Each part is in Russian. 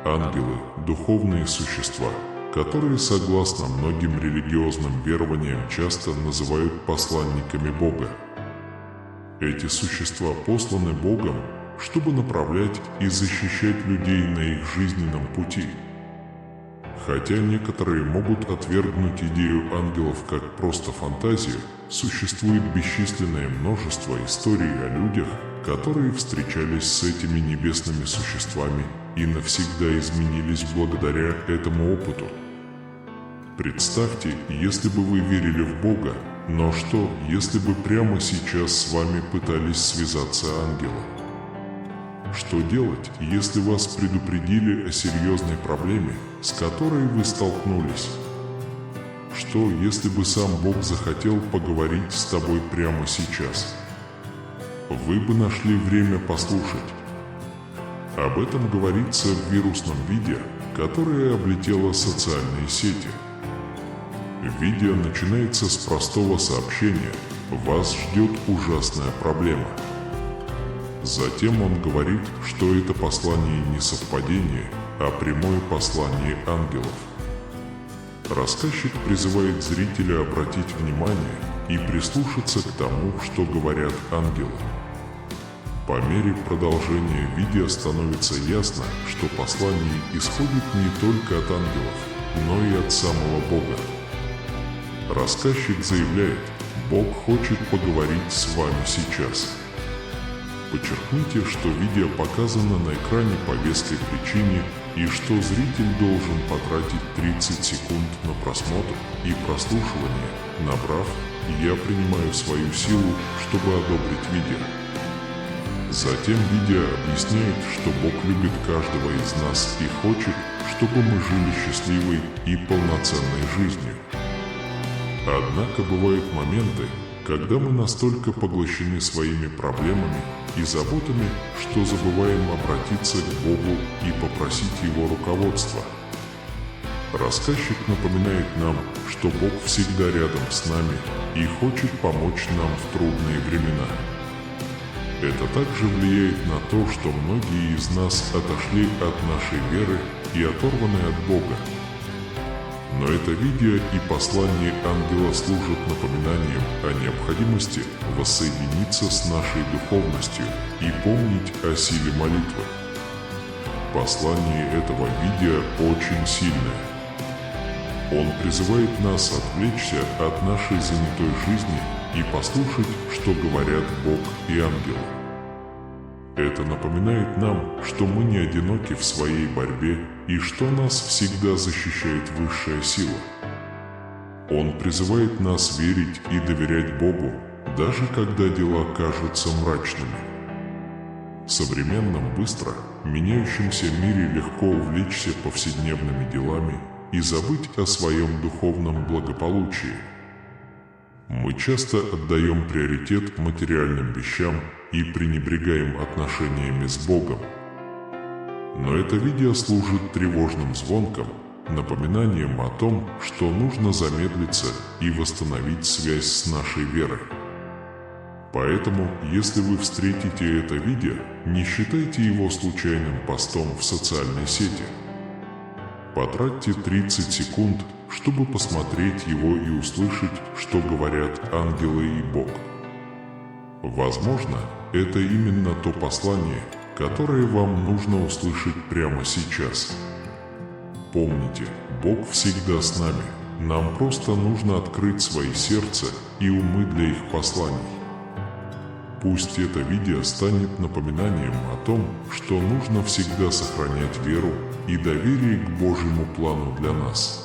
ангелы – духовные существа, которые, согласно многим религиозным верованиям, часто называют посланниками Бога. Эти существа посланы Богом, чтобы направлять и защищать людей на их жизненном пути. Хотя некоторые могут отвергнуть идею ангелов как просто фантазию, существует бесчисленное множество историй о людях, которые встречались с этими небесными существами и навсегда изменились благодаря этому опыту. Представьте, если бы вы верили в Бога, но что, если бы прямо сейчас с вами пытались связаться ангелы? Что делать, если вас предупредили о серьезной проблеме, с которой вы столкнулись? Что, если бы сам Бог захотел поговорить с тобой прямо сейчас? Вы бы нашли время послушать. Об этом говорится в вирусном видео, которое облетело социальные сети. Видео начинается с простого сообщения: «Вас ждет ужасная проблема». Затем он говорит, что это послание не совпадение, а прямое послание ангелов. Рассказчик призывает зрителя обратить внимание и прислушаться к тому, что говорят ангелы. По мере продолжения видео становится ясно, что послание исходит не только от ангелов, но и от самого Бога. Рассказчик заявляет: «Бог хочет поговорить с вами сейчас». Подчеркните, что видео показано на экране по веской причине и что зритель должен потратить 30 секунд на просмотр и прослушивание, набрав «Я принимаю свою силу, чтобы одобрить видео». Затем видео объясняет, что Бог любит каждого из нас и хочет, чтобы мы жили счастливой и полноценной жизнью. Однако бывают моменты, когда мы настолько поглощены своими проблемами и заботами, что забываем обратиться к Богу и попросить Его руководства. Рассказчик напоминает нам, что Бог всегда рядом с нами и хочет помочь нам в трудные времена. Это также влияет на то, что многие из нас отошли от нашей веры и оторваны от Бога. Но это видео и послание ангела служат напоминанием о необходимости воссоединиться с нашей духовностью и помнить о силе молитвы. Послание этого видео очень сильное. Он призывает нас отвлечься от нашей занятой жизни и послушать, что говорят Бог и ангелы. Это напоминает нам, что мы не одиноки в своей борьбе и что нас всегда защищает высшая сила. Он призывает нас верить и доверять Богу, даже когда дела кажутся мрачными. В современном, быстро меняющемся мире легко увлечься повседневными делами и забыть о своем духовном благополучии. Мы часто отдаем приоритет материальным вещам и пренебрегаем отношениями с Богом. Но это видео служит тревожным звонком, напоминанием о том, что нужно замедлиться и восстановить связь с нашей верой. Поэтому, если вы встретите это видео, не считайте его случайным постом в социальной сети. Потратьте 30 секунд, чтобы посмотреть его и услышать, что говорят ангелы и Бог. Возможно, это именно то послание, которое вам нужно услышать прямо сейчас. Помните, Бог всегда с нами. Нам просто нужно открыть свои сердца и умы для их посланий. Пусть это видео станет напоминанием о том, что нужно всегда сохранять веру и доверие к Божьему плану для нас.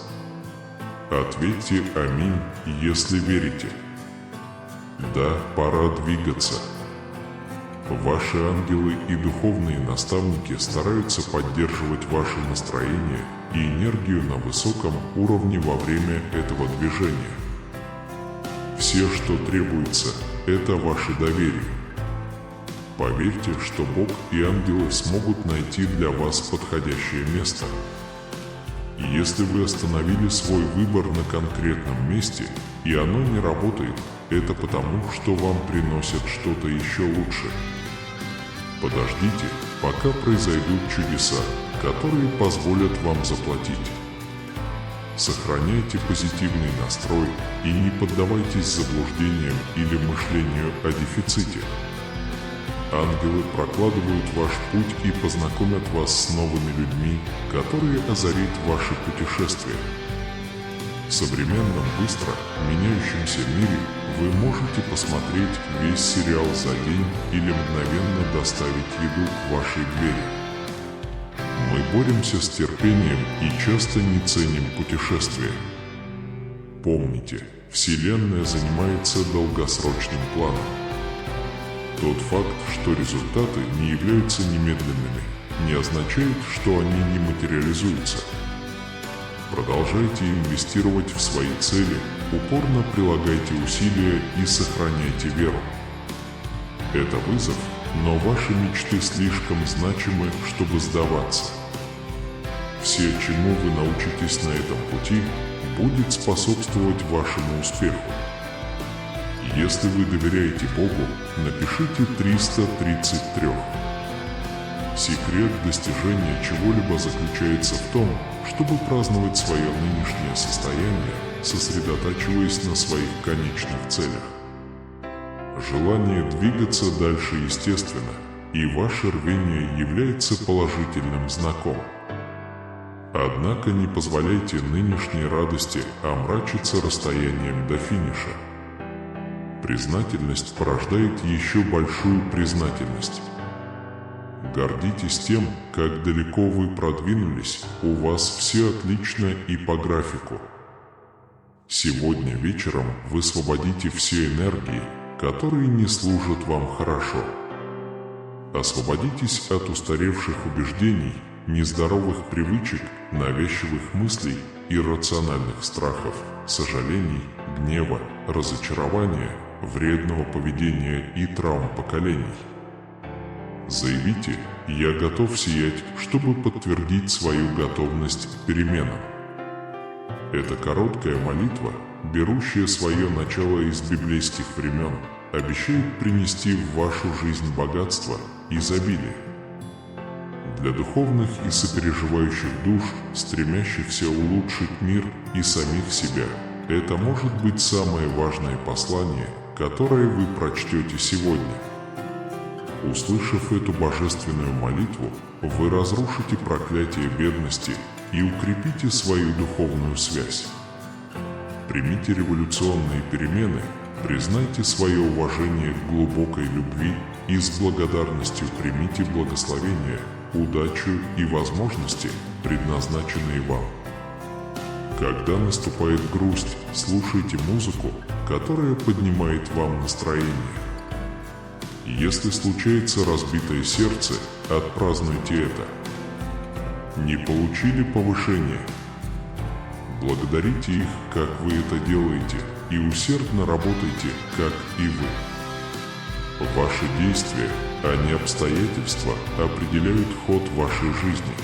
Ответьте «Аминь», если верите. Да, пора двигаться. Ваши ангелы и духовные наставники стараются поддерживать ваше настроение и энергию на высоком уровне во время этого движения. Все, что требуется, это ваше доверие. Поверьте, что Бог и ангелы смогут найти для вас подходящее место. Если вы остановили свой выбор на конкретном месте, и оно не работает, это потому, что вам приносят что-то еще лучше. Подождите, пока произойдут чудеса, которые позволят вам заплатить. Сохраняйте позитивный настрой и не поддавайтесь заблуждениям или мышлению о дефиците. Ангелы прокладывают ваш путь и познакомят вас с новыми людьми, которые озарят ваше путешествие. В современном, быстро меняющемся мире вы можете посмотреть весь сериал за день или мгновенно доставить еду к вашей двери. Мы боремся с терпением и часто не ценим путешествия. Помните, Вселенная занимается долгосрочным планом. Тот факт, что результаты не являются немедленными, не означает, что они не материализуются. Продолжайте инвестировать в свои цели, упорно прилагайте усилия и сохраняйте веру. Это вызов, но ваши мечты слишком значимы, чтобы сдаваться. Все, чему вы научитесь на этом пути, будет способствовать вашему успеху. Если вы доверяете Богу, напишите 333. Секрет достижения чего-либо заключается в том, чтобы праздновать свое нынешнее состояние, сосредотачиваясь на своих конечных целях. Желание двигаться дальше естественно, и ваше рвение является положительным знаком. Однако не позволяйте нынешней радости омрачиться расстоянием до финиша. Признательность порождает еще большую признательность. Гордитесь тем, как далеко вы продвинулись, у вас все отлично и по графику. Сегодня вечером высвободите все энергии, которые не служат вам хорошо. Освободитесь от устаревших убеждений, нездоровых привычек, навязчивых мыслей, иррациональных страхов, сожалений, гнева, разочарования, вредного поведения и травм поколений. Заявите: «Я готов сиять, чтобы подтвердить свою готовность к переменам». Эта короткая молитва, берущая свое начало из библейских времен, обещает принести в вашу жизнь богатство и изобилие. Для духовных и сопереживающих душ, стремящихся улучшить мир и самих себя, это может быть самое важное послание, которое вы прочтете сегодня. Услышав эту божественную молитву, вы разрушите проклятие бедности и укрепите свою духовную связь. Примите революционные перемены, признайте свое уважение к глубокой любви и с благодарностью примите благословение, удачу и возможности, предназначенные вам. Когда наступает грусть, слушайте музыку, которая поднимает вам настроение. Если случается разбитое сердце, отпразднуйте это. Не получили повышения? Благодарите их, как вы это делаете, и усердно работайте, как и вы. Ваши действия, а не обстоятельства, определяют ход вашей жизни.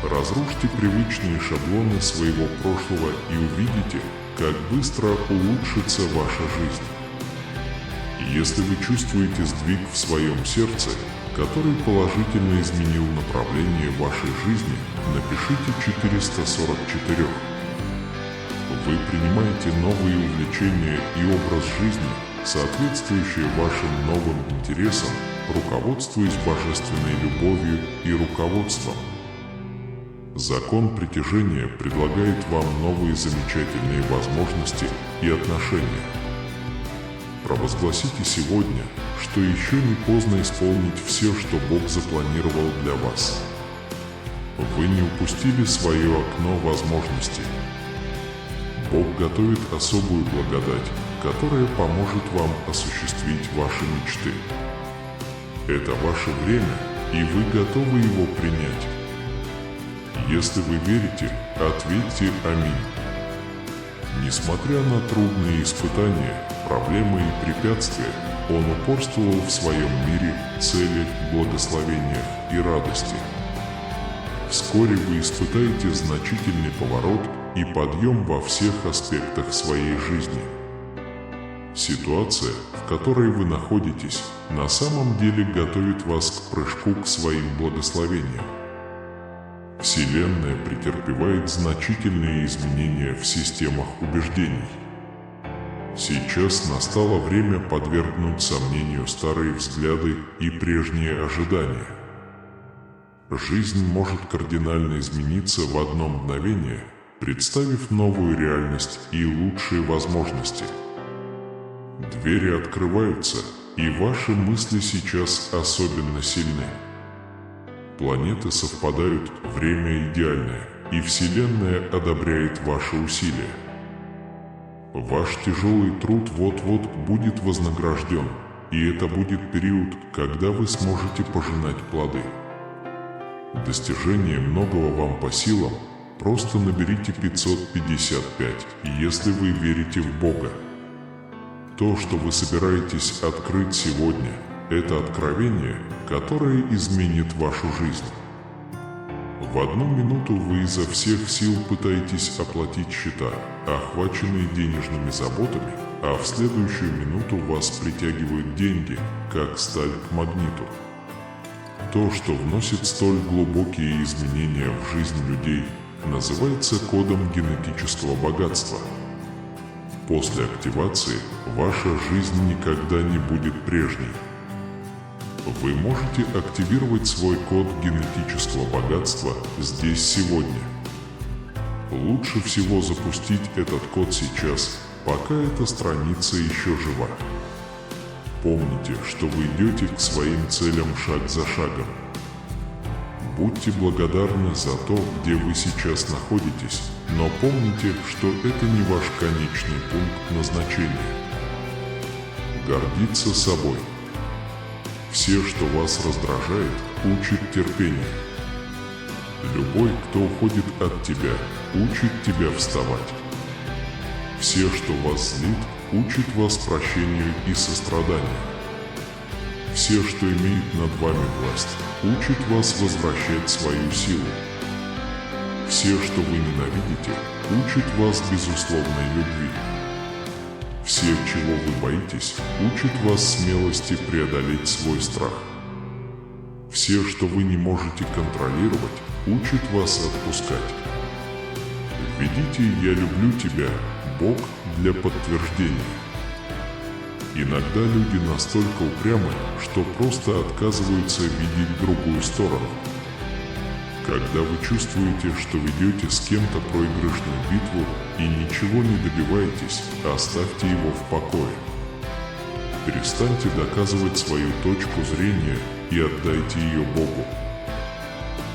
Разрушьте привычные шаблоны своего прошлого и увидите, как быстро улучшится ваша жизнь. Если вы чувствуете сдвиг в своем сердце, который положительно изменил направление вашей жизни, напишите 444. Вы принимаете новые увлечения и образ жизни, соответствующие вашим новым интересам, руководствуясь божественной любовью и руководством. Закон притяжения предлагает вам новые замечательные возможности и отношения. Провозгласите сегодня, что еще не поздно исполнить все, что Бог запланировал для вас. Вы не упустили свое окно возможностей. Бог готовит особую благодать, которая поможет вам осуществить ваши мечты. Это ваше время, и вы готовы его принять. Если вы верите, ответьте «Аминь». Несмотря на трудные испытания, проблемы и препятствия, он упорствовал в своем мире, цели, благословениях и радости. Вскоре вы испытаете значительный поворот и подъем во всех аспектах своей жизни. Ситуация, в которой вы находитесь, на самом деле готовит вас к прыжку к своим благословениям. Вселенная претерпевает значительные изменения в системах убеждений. Сейчас настало время подвергнуть сомнению старые взгляды и прежние ожидания. Жизнь может кардинально измениться в одно мгновение, представив новую реальность и лучшие возможности. Двери открываются, и ваши мысли сейчас особенно сильны. Планеты совпадают, время идеальное, и Вселенная одобряет ваши усилия. Ваш тяжелый труд вот-вот будет вознагражден, и это будет период, когда вы сможете пожинать плоды. Достижение многого вам по силам, просто наберите 555, если вы верите в Бога. То, что вы собираетесь открыть сегодня, это откровение, которое изменит вашу жизнь. В одну минуту вы изо всех сил пытаетесь оплатить счета, охваченные денежными заботами, а в следующую минуту вас притягивают деньги, как сталь к магниту. То, что вносит столь глубокие изменения в жизнь людей, называется кодом генетического богатства. После активации ваша жизнь никогда не будет прежней. Вы можете активировать свой код генетического богатства здесь сегодня. Лучше всего запустить этот код сейчас, пока эта страница еще жива. Помните, что вы идете к своим целям шаг за шагом. Будьте благодарны за то, где вы сейчас находитесь, но помните, что это не ваш конечный пункт назначения. Гордиться собой. Все, что вас раздражает, учит терпению. Любой, кто уходит от тебя, учит тебя вставать. Все, что вас злит, учит вас прощению и состраданию. Все, что имеет над вами власть, учит вас возвращать свою силу. Все, что вы ненавидите, учит вас безусловной любви. Все, чего вы боитесь, учат вас смелости преодолеть свой страх. Все, что вы не можете контролировать, учат вас отпускать. Введите «Я люблю тебя», Бог, для подтверждения. Иногда люди настолько упрямы, что просто отказываются видеть другую сторону. Когда вы чувствуете, что ведете с кем-то проигрышную битву и ничего не добиваетесь, оставьте его в покое. Перестаньте доказывать свою точку зрения и отдайте ее Богу.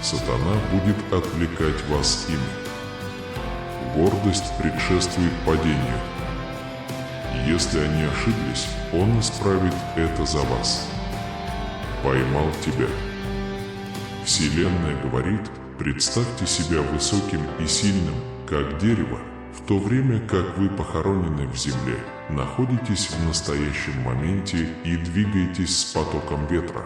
Сатана будет отвлекать вас ими. Гордость предшествует падению. Если они ошиблись, он исправит это за вас. Поймал тебя. Вселенная говорит, представьте себя высоким и сильным, как дерево, в то время как вы похоронены в земле, находитесь в настоящем моменте и двигаетесь с потоком ветра.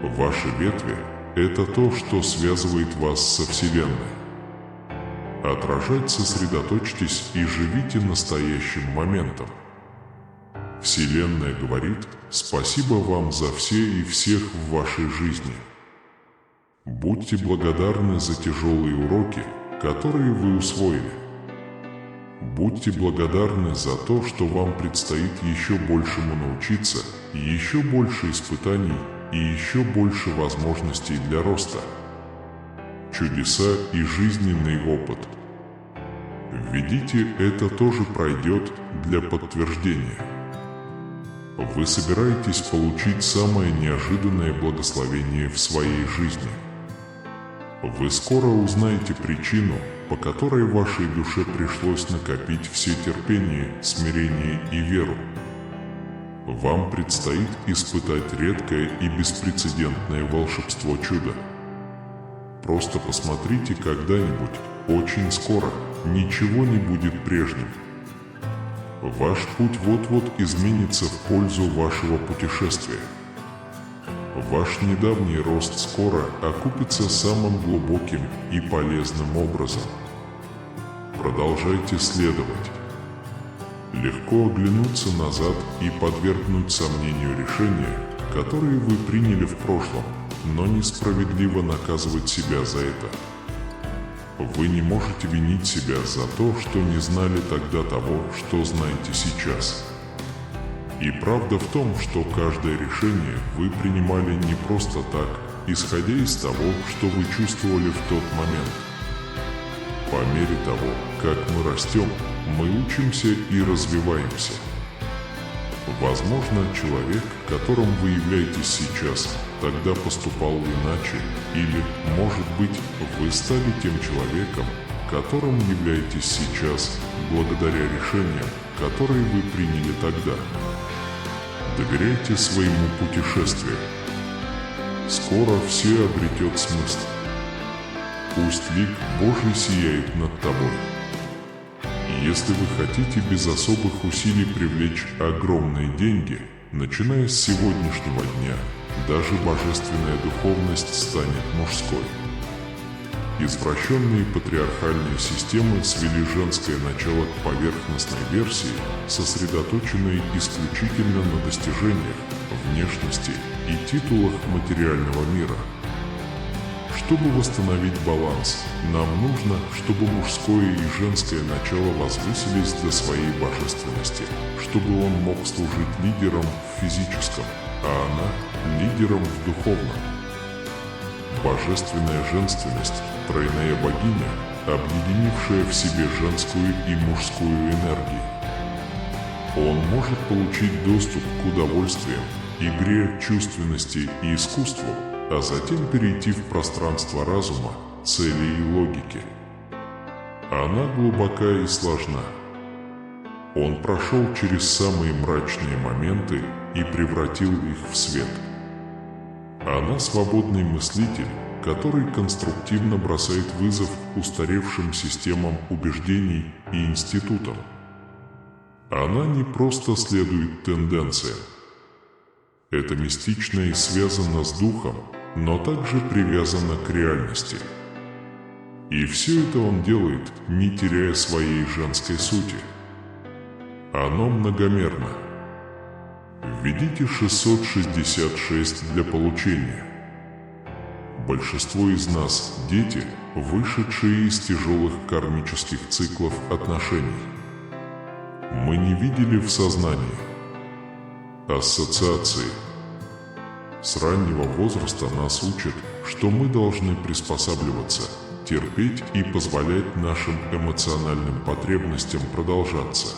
Ваши ветви – это то, что связывает вас со Вселенной. Отражать сосредоточьтесь и живите настоящим моментом. Вселенная говорит, спасибо вам за все и всех в вашей жизни. Будьте благодарны за тяжелые уроки, которые вы усвоили. Будьте благодарны за то, что вам предстоит еще большему научиться, еще больше испытаний и еще больше возможностей для роста. Чудеса и жизненный опыт. Введите «Это тоже пройдет» для подтверждения. Вы собираетесь получить самое неожиданное благословение в своей жизни. Вы скоро узнаете причину, по которой вашей душе пришлось накопить все терпение, смирение и веру. Вам предстоит испытать редкое и беспрецедентное волшебство чуда. Просто посмотрите когда-нибудь, очень скоро, ничего не будет прежним. Ваш путь вот-вот изменится в пользу вашего путешествия. Ваш недавний рост скоро окупится самым глубоким и полезным образом. Продолжайте следовать. Легко оглянуться назад и подвергнуть сомнению решения, которые вы приняли в прошлом, но несправедливо наказывать себя за это. Вы не можете винить себя за то, что не знали тогда того, что знаете сейчас. И правда в том, что каждое решение вы принимали не просто так, исходя из того, что вы чувствовали в тот момент. По мере того, как мы растем, мы учимся и развиваемся. Возможно, человек, которым вы являетесь сейчас, тогда поступал иначе, или, может быть, вы стали тем человеком, которым являетесь сейчас, благодаря решениям, которые вы приняли тогда. Доверяйте своему путешествию. Скоро все обретет смысл. Пусть лик Божий сияет над тобой. Если вы хотите без особых усилий привлечь огромные деньги, начиная с сегодняшнего дня, даже божественная духовность станет мужской. Извращенные патриархальные системы свели женское начало к поверхностной версии, сосредоточенной исключительно на достижениях, внешности и титулах материального мира. Чтобы восстановить баланс, нам нужно, чтобы мужское и женское начало возвысились до своей божественности, чтобы он мог служить лидером в физическом, а она – лидером в духовном. Божественная женственность – тройная богиня, объединившая в себе женскую и мужскую энергии. Он может получить доступ к удовольствиям, игре, чувственности и искусству, а затем перейти в пространство разума, цели и логики. Она глубока и сложна. Он прошел через самые мрачные моменты и превратил их в свет. Она свободный мыслитель, который конструктивно бросает вызов устаревшим системам убеждений и институтам. Она не просто следует тенденциям. Это мистично и связано с духом, но также привязано к реальности. И все это он делает, не теряя своей женской сути. Оно многомерно. Введите 666 для получения. Большинство из нас – дети, вышедшие из тяжелых кармических циклов отношений. Мы не видели в сознании. Ассоциации. С раннего возраста нас учат, что мы должны приспосабливаться, терпеть и позволять нашим эмоциональным потребностям продолжаться.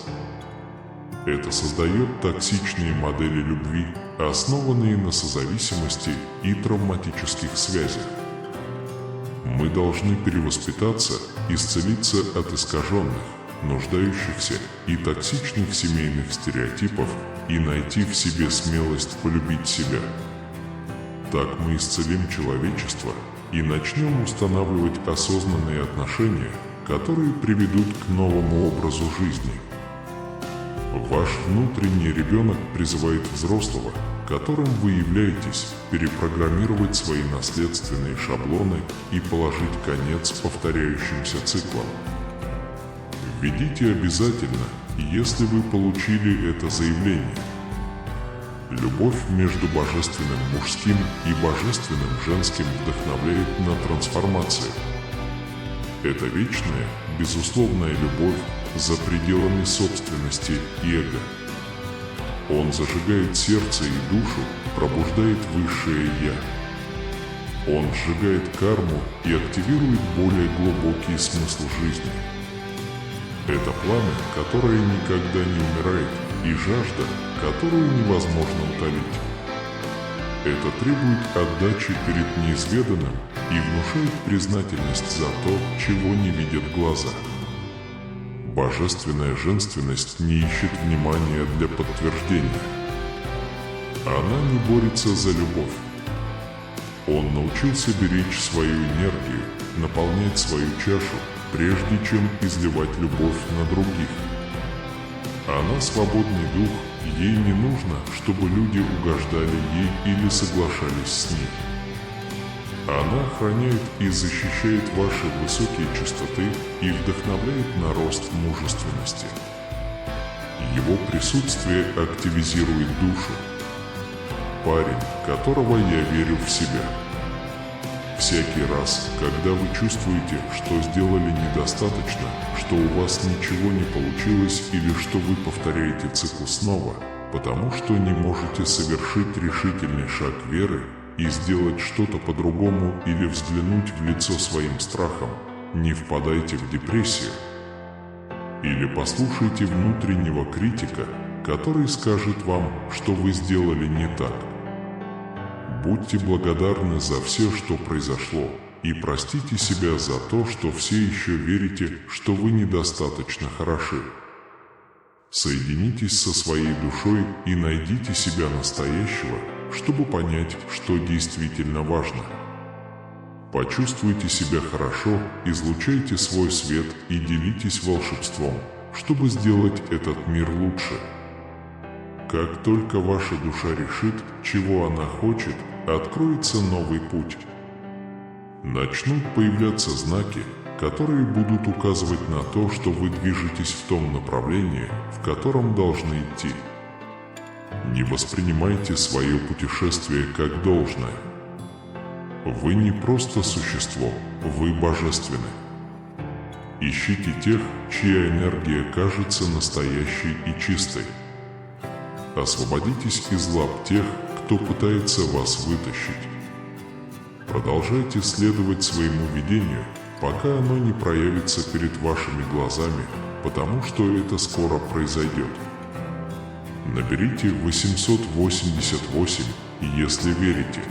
Это создает токсичные модели любви, основанные на созависимости и травматических связях. Мы должны перевоспитаться, исцелиться от искаженных, нуждающихся и токсичных семейных стереотипов и найти в себе смелость полюбить себя. Так мы исцелим человечество и начнем устанавливать осознанные отношения, которые приведут к новому образу жизни. Ваш внутренний ребенок призывает взрослого, которым вы являетесь, перепрограммировать свои наследственные шаблоны и положить конец повторяющимся циклам. Введите обязательно, если вы получили это заявление. Любовь между божественным мужским и божественным женским вдохновляет на трансформацию. Это вечная, безусловная любовь за пределами собственности и эго. Он зажигает сердце и душу, пробуждает высшее «Я». Он сжигает карму и активирует более глубокий смысл жизни. Это пламя, которое никогда не умирает, и жажда, которую невозможно утолить. Это требует отдачи перед неизведанным и внушает признательность за то, чего не видят глаза. Божественная женственность не ищет внимания для подтверждения. Она не борется за любовь. Он научился беречь свою энергию, наполнять свою чашу, прежде чем изливать любовь на других. Она свободный дух, ей не нужно, чтобы люди угождали ей или соглашались с ней. Она охраняет и защищает ваши высокие частоты и вдохновляет на рост мужественности. Его присутствие активизирует душу. Парень, которого я верю в себя. Всякий раз, когда вы чувствуете, что сделали недостаточно, что у вас ничего не получилось или что вы повторяете цикл снова, потому что не можете совершить решительный шаг веры и сделать что-то по-другому или взглянуть в лицо своим страхам, не впадайте в депрессию. Или послушайте внутреннего критика, который скажет вам, что вы сделали не так. Будьте благодарны за все, что произошло, и простите себя за то, что все еще верите, что вы недостаточно хороши. Соединитесь со своей душой и найдите себя настоящего, чтобы понять, что действительно важно. Почувствуйте себя хорошо, излучайте свой свет и делитесь волшебством, чтобы сделать этот мир лучше. Как только ваша душа решит, чего она хочет, откроется новый путь. Начнут появляться знаки, которые будут указывать на то, что вы движетесь в том направлении, в котором должны идти. Не воспринимайте свое путешествие как должное. Вы не просто существо, вы божественны. Ищите тех, чья энергия кажется настоящей и чистой. Освободитесь из лап тех, кто пытается вас вытащить. Продолжайте следовать своему видению, пока оно не проявится перед вашими глазами, потому что это скоро произойдет. Наберите 888, если верите.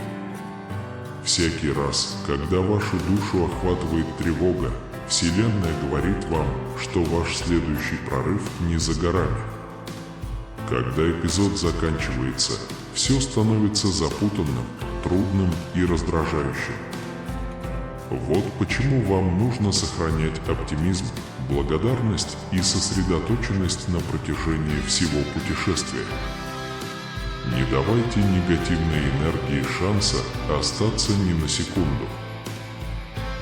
Всякий раз, когда вашу душу охватывает тревога, Вселенная говорит вам, что ваш следующий прорыв не за горами. Когда эпизод заканчивается, все становится запутанным, трудным и раздражающим. Вот почему вам нужно сохранять оптимизм, благодарность и сосредоточенность на протяжении всего путешествия. Не давайте негативной энергии шанса остаться ни на секунду.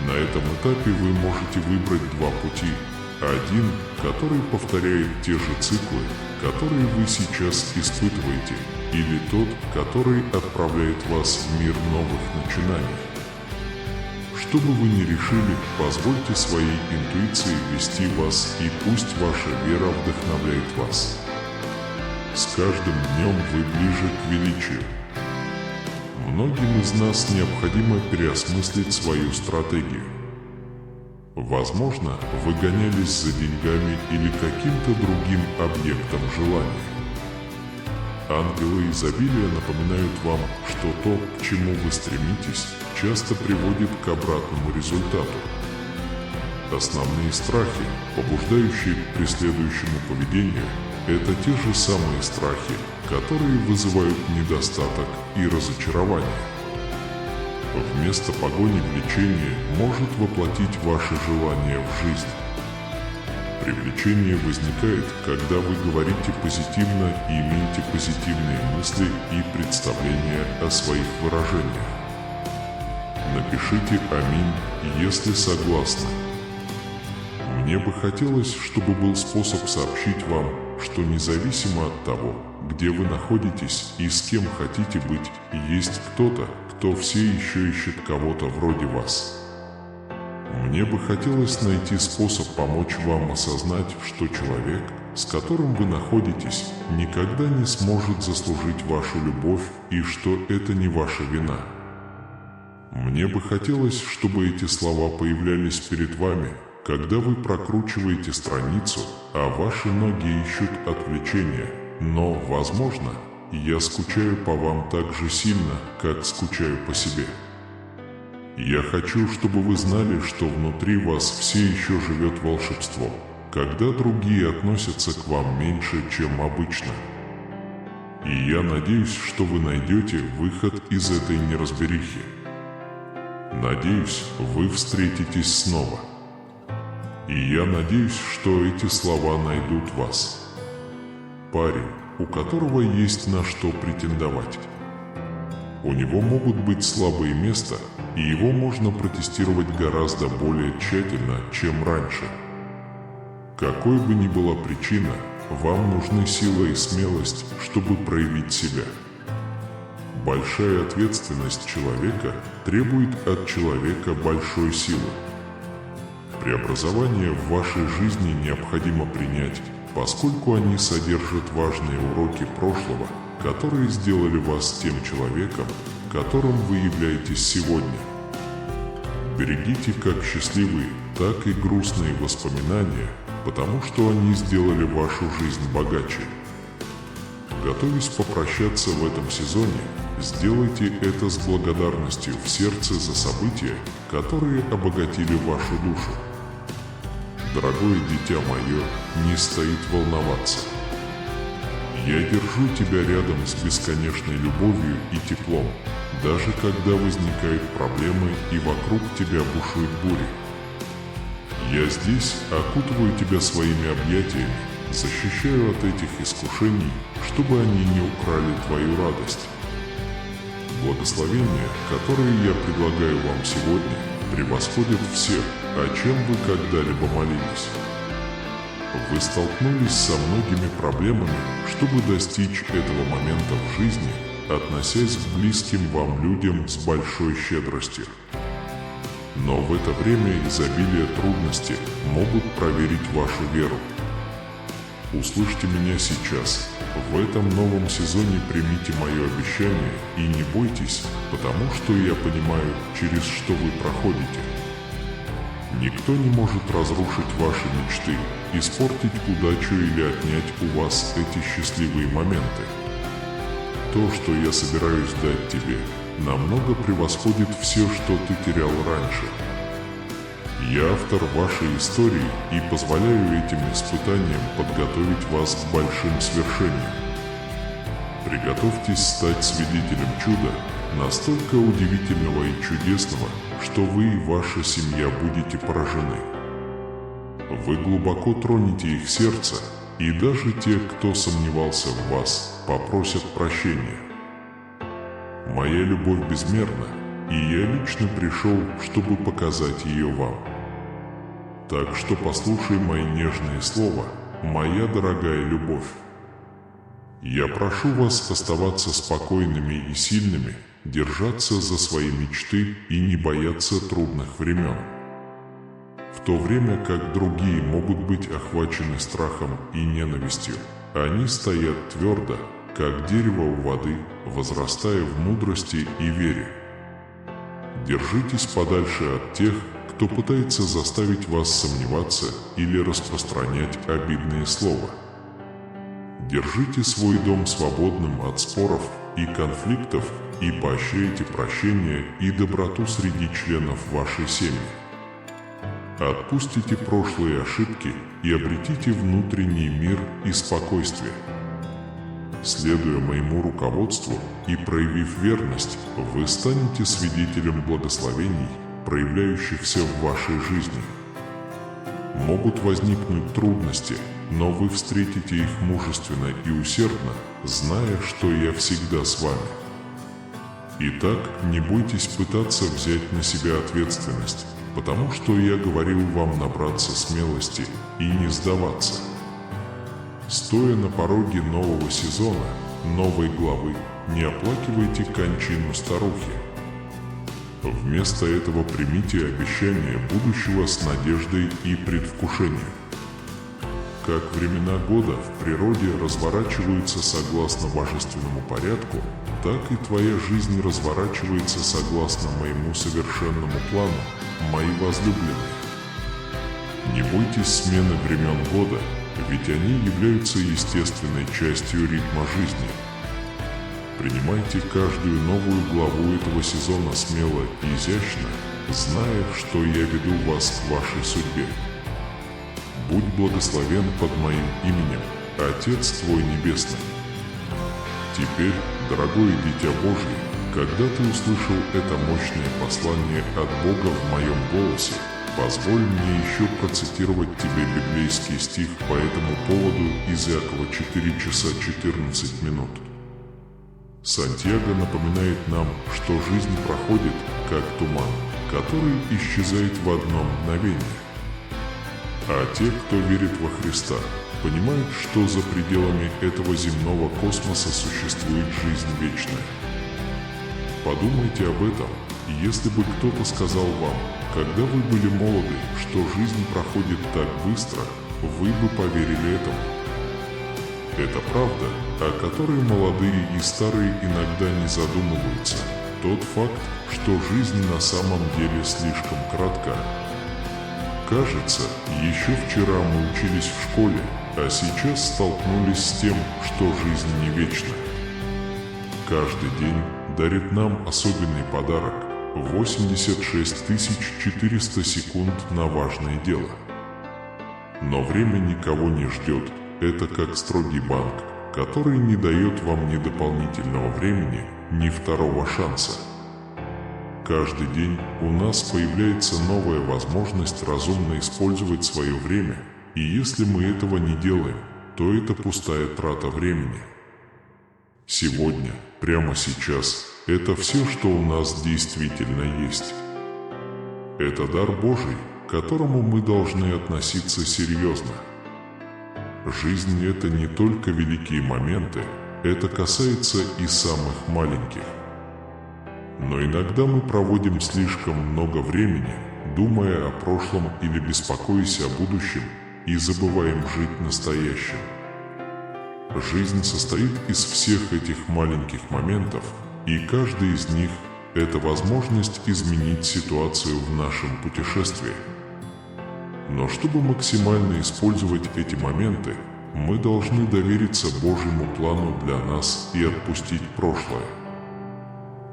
На этом этапе вы можете выбрать два пути. Один, который повторяет те же циклы, которые вы сейчас испытываете, или тот, который отправляет вас в мир новых начинаний. Что бы вы ни решили, позвольте своей интуиции вести вас, и пусть ваша вера вдохновляет вас. С каждым днем вы ближе к величию. Многим из нас необходимо переосмыслить свою стратегию. Возможно, вы гонялись за деньгами или каким-то другим объектом желания. Ангелы изобилия напоминают вам, что то, к чему вы стремитесь, часто приводит к обратному результату. Основные страхи, побуждающие к преследующему поведению, это те же самые страхи, которые вызывают недостаток и разочарование. Вместо погони влечение может воплотить ваше желание в жизнь. Привлечение возникает, когда вы говорите позитивно и имеете позитивные мысли и представления о своих выражениях. Напишите «Аминь», если согласны. Мне бы хотелось, чтобы был способ сообщить вам, что независимо от того, где вы находитесь и с кем хотите быть, есть кто-то, кто все еще ищет кого-то вроде вас. Мне бы хотелось найти способ помочь вам осознать, что человек, с которым вы находитесь, никогда не сможет заслужить вашу любовь и что это не ваша вина. Мне бы хотелось, чтобы эти слова появлялись перед вами, когда вы прокручиваете страницу, а ваши ноги ищут отвлечения, но, возможно, я скучаю по вам так же сильно, как скучаю по себе. Я хочу, чтобы вы знали, что внутри вас все еще живет волшебство, когда другие относятся к вам меньше, чем обычно. И я надеюсь, что вы найдете выход из этой неразберихи. Надеюсь, вы встретитесь снова. И я надеюсь, что эти слова найдут вас. Парень, у которого есть на что претендовать. У него могут быть слабые места, и его можно протестировать гораздо более тщательно, чем раньше. Какой бы ни была причина, вам нужны сила и смелость, чтобы проявить себя. Большая ответственность человека требует от человека большой силы. Преобразования в вашей жизни необходимо принять, поскольку они содержат важные уроки прошлого, которые сделали вас тем человеком, которым вы являетесь сегодня. Берегите как счастливые, так и грустные воспоминания, потому что они сделали вашу жизнь богаче. Готовясь попрощаться в этом сезоне, сделайте это с благодарностью в сердце за события, которые обогатили вашу душу. Дорогое дитя мое, не стоит волноваться. Я держу тебя рядом с бесконечной любовью и теплом, даже когда возникают проблемы и вокруг тебя бушует буря. Я здесь окутываю тебя своими объятиями, защищаю от этих искушений, чтобы они не украли твою радость. Благословения, которые я предлагаю вам сегодня, превосходят все, о чем вы когда-либо молились. Вы столкнулись со многими проблемами, чтобы достичь этого момента в жизни, относясь к близким вам людям с большой щедростью. Но в это время изобилие трудностей могут проверить вашу веру. Услышьте меня сейчас. В этом новом сезоне примите мое обещание и не бойтесь, потому что я понимаю, через что вы проходите. Никто не может разрушить ваши мечты, испортить удачу или отнять у вас эти счастливые моменты. То, что я собираюсь дать тебе, намного превосходит все, что ты терял раньше. Я автор вашей истории и позволяю этим испытаниям подготовить вас к большим свершениям. Приготовьтесь стать свидетелем чуда, настолько удивительного и чудесного, что вы и ваша семья будете поражены. Вы глубоко тронете их сердце, и даже те, кто сомневался в вас, попросят прощения. Моя любовь безмерна, и я лично пришел, чтобы показать ее вам. Так что послушай мои нежные слова, моя дорогая любовь. Я прошу вас оставаться спокойными и сильными, держаться за свои мечты и не бояться трудных времен. В то время как другие могут быть охвачены страхом и ненавистью, они стоят твердо, как дерево у воды, возрастая в мудрости и вере. Держитесь подальше от тех, кто пытается заставить вас сомневаться или распространять обидные слова. Держите свой дом свободным от споров и конфликтов и поощряйте прощение и доброту среди членов вашей семьи. Отпустите прошлые ошибки и обретите внутренний мир и спокойствие. Следуя моему руководству и проявив верность, вы станете свидетелем благословений, проявляющихся в вашей жизни. Могут возникнуть трудности, но вы встретите их мужественно и усердно, зная, что я всегда с вами. Итак, не бойтесь пытаться взять на себя ответственность, потому что я говорил вам набраться смелости и не сдаваться. Стоя на пороге нового сезона, новой главы, не оплакивайте кончину старухи. Вместо этого примите обещание будущего с надеждой и предвкушением. Как времена года в природе разворачиваются согласно божественному порядку, так и твоя жизнь разворачивается согласно моему совершенному плану, мои возлюбленные. Не бойтесь смены времен года, ведь они являются естественной частью ритма жизни. Принимайте каждую новую главу этого сезона смело и изящно, зная, что я веду вас к вашей судьбе. Будь благословен под моим именем, Отец твой Небесный. Теперь, дорогое Дитя Божье, когда ты услышал это мощное послание от Бога в моем голосе, позволь мне еще процитировать тебе библейский стих по этому поводу из Иакова 4 часа 14 минут. Сантьяго напоминает нам, что жизнь проходит, как туман, который исчезает в одно мгновение. А те, кто верит во Христа, понимают, что за пределами этого земного космоса существует жизнь вечная. Подумайте об этом, и если бы кто-то сказал вам, когда вы были молоды, что жизнь проходит так быстро, вы бы поверили этому. Это правда, о которой молодые и старые иногда не задумываются. Тот факт, что жизнь на самом деле слишком коротка. Кажется, еще вчера мы учились в школе, а сейчас столкнулись с тем, что жизнь не вечна. Каждый день дарит нам особенный подарок – 86 400 секунд на важное дело. Но время никого не ждет. Это как строгий банк, который не дает вам ни дополнительного времени, ни второго шанса. Каждый день у нас появляется новая возможность разумно использовать свое время, и если мы этого не делаем, то это пустая трата времени. Сегодня, прямо сейчас, это все, что у нас действительно есть. Это дар Божий, к которому мы должны относиться серьезно. Жизнь – это не только великие моменты, это касается и самых маленьких. Но иногда мы проводим слишком много времени, думая о прошлом или беспокоясь о будущем, и забываем жить настоящим. Жизнь состоит из всех этих маленьких моментов, и каждый из них – это возможность изменить ситуацию в нашем путешествии. Но чтобы максимально использовать эти моменты, мы должны довериться Божьему плану для нас и отпустить прошлое.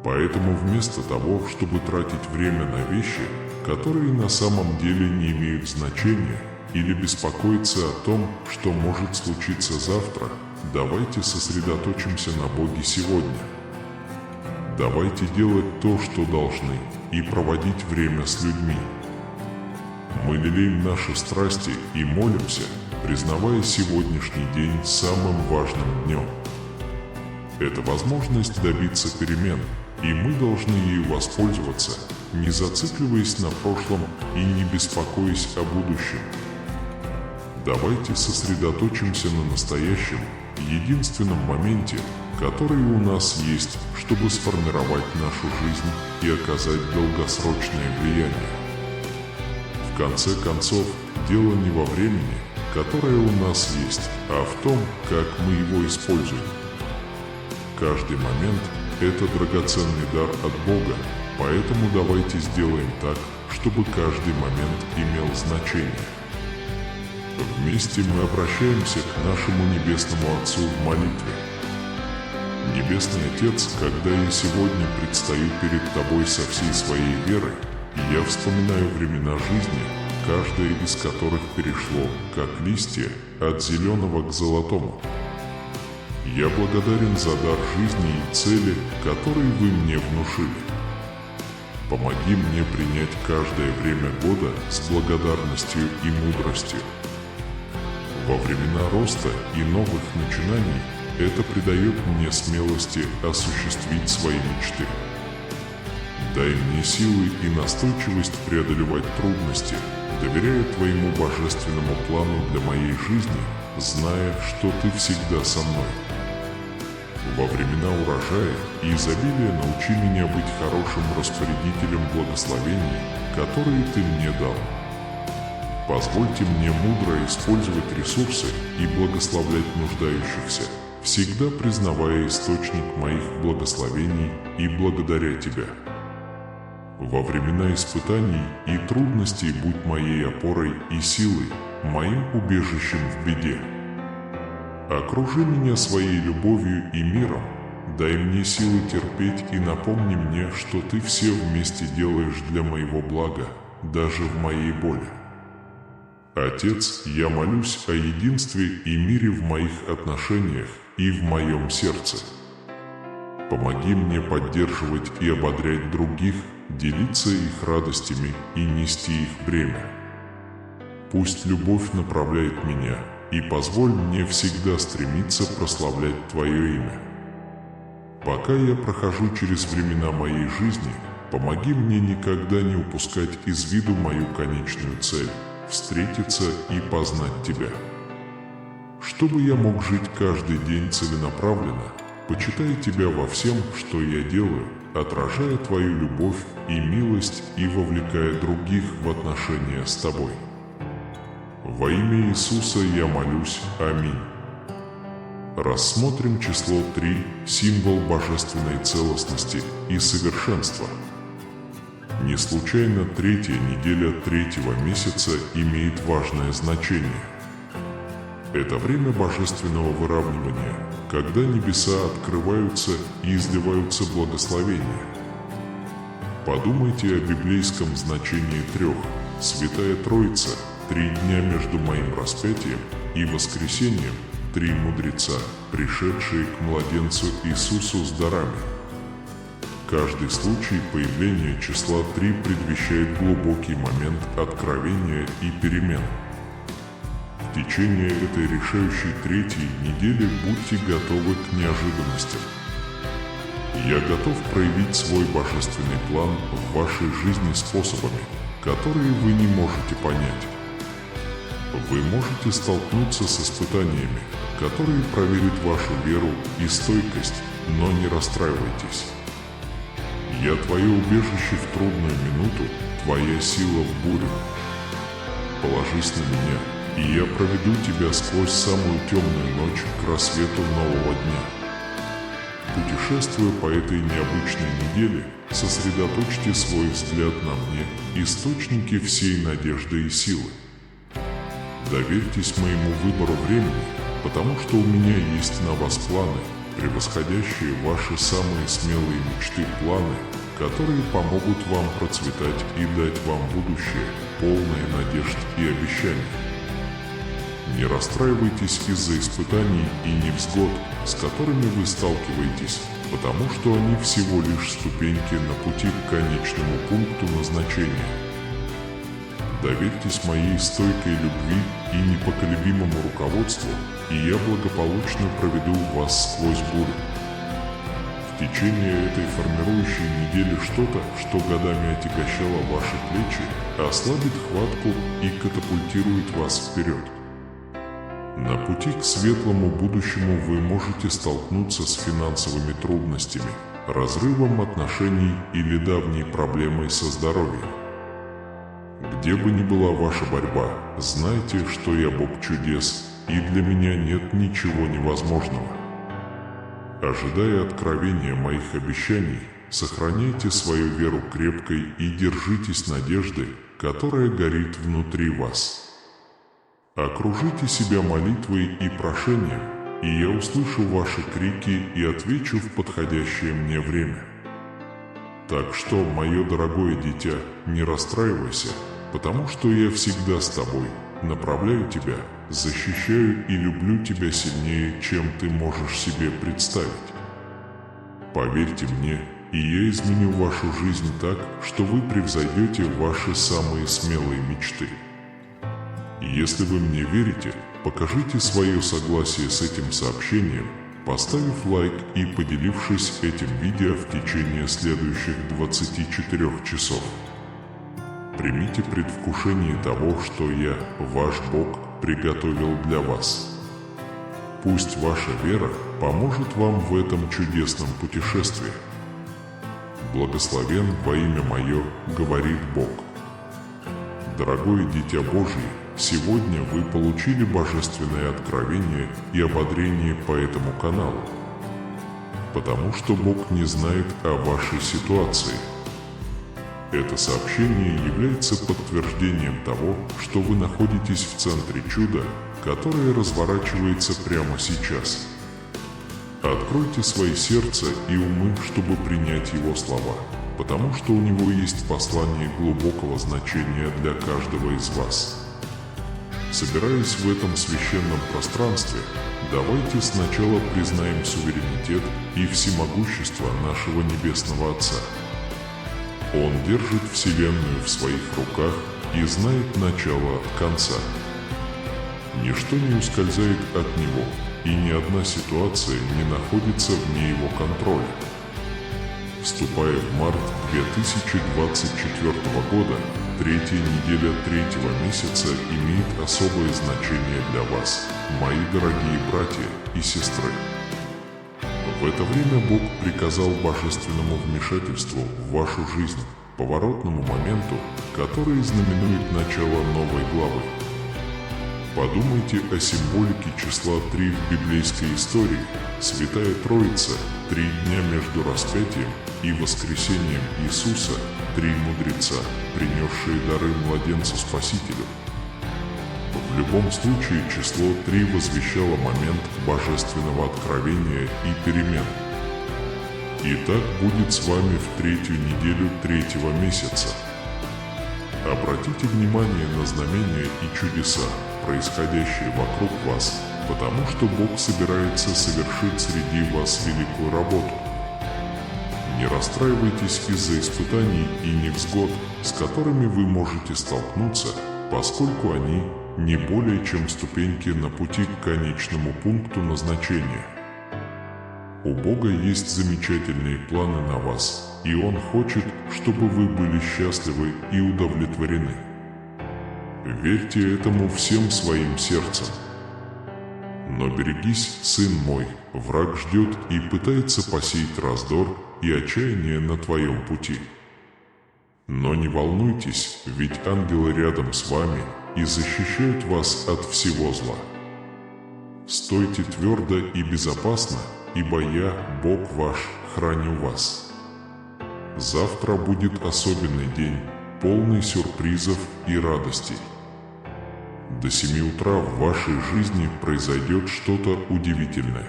Поэтому вместо того, чтобы тратить время на вещи, которые на самом деле не имеют значения, или беспокоиться о том, что может случиться завтра, давайте сосредоточимся на Боге сегодня. Давайте делать то, что должны, и проводить время с людьми. Мы лелеем наши страсти и молимся, признавая сегодняшний день самым важным днем. Это возможность добиться перемен, и мы должны ею воспользоваться, не зацикливаясь на прошлом и не беспокоясь о будущем. Давайте сосредоточимся на настоящем, единственном моменте, который у нас есть, чтобы сформировать нашу жизнь и оказать долгосрочное влияние. В конце концов, дело не во времени, которое у нас есть, а в том, как мы его используем. Каждый момент – это драгоценный дар от Бога, поэтому давайте сделаем так, чтобы каждый момент имел значение. Вместе мы обращаемся к нашему Небесному Отцу в молитве. Небесный Отец, когда я сегодня предстаю перед Тобой со всей своей верой, я вспоминаю времена жизни, каждое из которых перешло, как листья, от зеленого к золотому. Я благодарен за дар жизни и цели, которые Вы мне внушили. Помоги мне принять каждое время года с благодарностью и мудростью. Во времена роста и новых начинаний это придает мне смелости осуществить свои мечты. Дай мне силы и настойчивость преодолевать трудности, доверяя Твоему божественному плану для моей жизни, зная, что Ты всегда со мной. Во времена урожая и изобилия научи меня быть хорошим распорядителем благословений, которые Ты мне дал. Позвольте мне мудро использовать ресурсы и благословлять нуждающихся, всегда признавая источник моих благословений и благодаря Тебя. Во времена испытаний и трудностей будь моей опорой и силой, моим убежищем в беде. Окружи меня своей любовью и миром, дай мне силы терпеть и напомни мне, что Ты все вместе делаешь для моего блага, даже в моей боли. Отец, я молюсь о единстве и мире в моих отношениях и в моем сердце. Помоги мне поддерживать и ободрять других, делиться их радостями и нести их бремя. Пусть любовь направляет меня, и позволь мне всегда стремиться прославлять Твое имя. Пока я прохожу через времена моей жизни, помоги мне никогда не упускать из виду мою конечную цель – встретиться и познать Тебя. Чтобы я мог жить каждый день целенаправленно, почитая Тебя во всем, что я делаю, отражая Твою любовь и милость и вовлекая других в отношения с Тобой. Во имя Иисуса я молюсь. Аминь. Рассмотрим число 3, символ божественной целостности и совершенства. Не случайно третья неделя третьего месяца имеет важное значение. Это время божественного выравнивания, когда небеса открываются и изливаются благословения. Подумайте о библейском значении 3. Святая Троица, 3 дня между моим распятием и воскресением, 3 мудреца, пришедшие к младенцу Иисусу с дарами. Каждый случай появления числа 3 предвещает глубокий момент откровения и перемен. В течение этой решающей третьей недели будьте готовы к неожиданностям. Я готов проявить свой божественный план в вашей жизни способами, которые вы не можете понять. Вы можете столкнуться с испытаниями, которые проверят вашу веру и стойкость, но не расстраивайтесь. Я твое убежище в трудную минуту, твоя сила в бурю. Положись на меня, и я проведу тебя сквозь самую темную ночь к рассвету нового дня. Путешествуя по этой необычной неделе, сосредоточьте свой взгляд на мне, источники всей надежды и силы. Доверьтесь моему выбору времени, потому что у меня есть на вас планы, превосходящие ваши самые смелые мечты, планы, которые помогут вам процветать и дать вам будущее, полное надежд и обещаний. Не расстраивайтесь из-за испытаний и невзгод, с которыми вы сталкиваетесь, потому что они всего лишь ступеньки на пути к конечному пункту назначения. Доверьтесь моей стойкой любви и непоколебимому руководству, и я благополучно проведу вас сквозь бурю. В течение этой формирующей недели что-то, что годами отягощало ваши плечи, ослабит хватку и катапультирует вас вперед. На пути к светлому будущему вы можете столкнуться с финансовыми трудностями, разрывом отношений или давней проблемой со здоровьем. Где бы ни была ваша борьба, знайте, что я Бог чудес, и для меня нет ничего невозможного. Ожидая откровения моих обещаний, сохраняйте свою веру крепкой и держитесь надежды, которая горит внутри вас. Окружите себя молитвой и прошением, и я услышу ваши крики и отвечу в подходящее мне время. Так что, мое дорогое дитя, не расстраивайся, потому что я всегда с тобой, направляю тебя, защищаю и люблю тебя сильнее, чем ты можешь себе представить. Поверьте мне, и я изменю вашу жизнь так, что вы превзойдете ваши самые смелые мечты. Если вы мне верите, покажите свое согласие с этим сообщением, поставив лайк и поделившись этим видео в течение следующих 24 часов. Примите предвкушение того, что я, ваш Бог, приготовил для вас. Пусть ваша вера поможет вам в этом чудесном путешествии. Благословен во имя мое, говорит Бог. Дорогое Дитя Божье, сегодня вы получили божественное откровение и ободрение по этому каналу, потому что Бог не знает о вашей ситуации. Это сообщение является подтверждением того, что вы находитесь в центре чуда, которое разворачивается прямо сейчас. Откройте свои сердца и умы, чтобы принять его слова, потому что у него есть послание глубокого значения для каждого из вас. Собираясь в этом священном пространстве, давайте сначала признаем суверенитет и всемогущество нашего Небесного Отца. Он держит Вселенную в своих руках и знает начало от конца. Ничто не ускользает от Него, и ни одна ситуация не находится вне Его контроля. Вступая в март 2024 года, третья неделя третьего месяца имеет особое значение для вас, мои дорогие братья и сестры. В это время Бог приказал божественному вмешательству в вашу жизнь, поворотному моменту, который знаменует начало новой главы. Подумайте о символике числа 3 в библейской истории. Святая Троица, 3 дня между распятием и воскресением Иисуса, 3 мудреца, принесшие дары младенцу Спасителю. В любом случае число 3 возвещало момент божественного откровения и перемен. И так будет с вами в 3-ю неделю 3-го месяца. Обратите внимание на знамения и чудеса, происходящие вокруг вас, потому что Бог собирается совершить среди вас великую работу. Не расстраивайтесь из-за испытаний и невзгод, с которыми вы можете столкнуться, поскольку они не более чем ступеньки на пути к конечному пункту назначения. У Бога есть замечательные планы на вас, и Он хочет, чтобы вы были счастливы и удовлетворены. Верьте этому всем своим сердцем. Но берегись, сын мой, враг ждет и пытается посеять раздор и отчаяние на твоем пути. Но не волнуйтесь, ведь ангелы рядом с вами и защищают вас от всего зла. Стойте твердо и безопасно, ибо я, Бог ваш, храню вас. Завтра будет особенный день, полный сюрпризов и радостей. До 7 утра в вашей жизни произойдет что-то удивительное.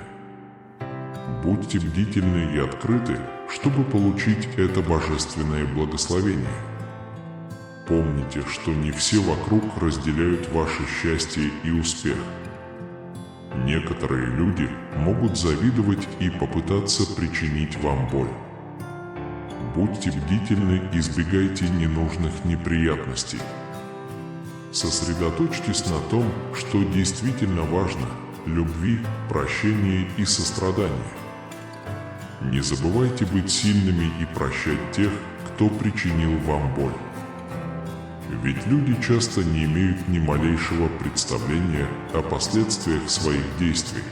Будьте бдительны и открыты, чтобы получить это божественное благословение. Помните, что не все вокруг разделяют ваше счастье и успех. Некоторые люди могут завидовать и попытаться причинить вам боль. Будьте бдительны и избегайте ненужных неприятностей. Сосредоточьтесь на том, что действительно важно – любви, прощении и сострадании. Не забывайте быть сильными и прощать тех, кто причинил вам боль. Ведь люди часто не имеют ни малейшего представления о последствиях своих действий.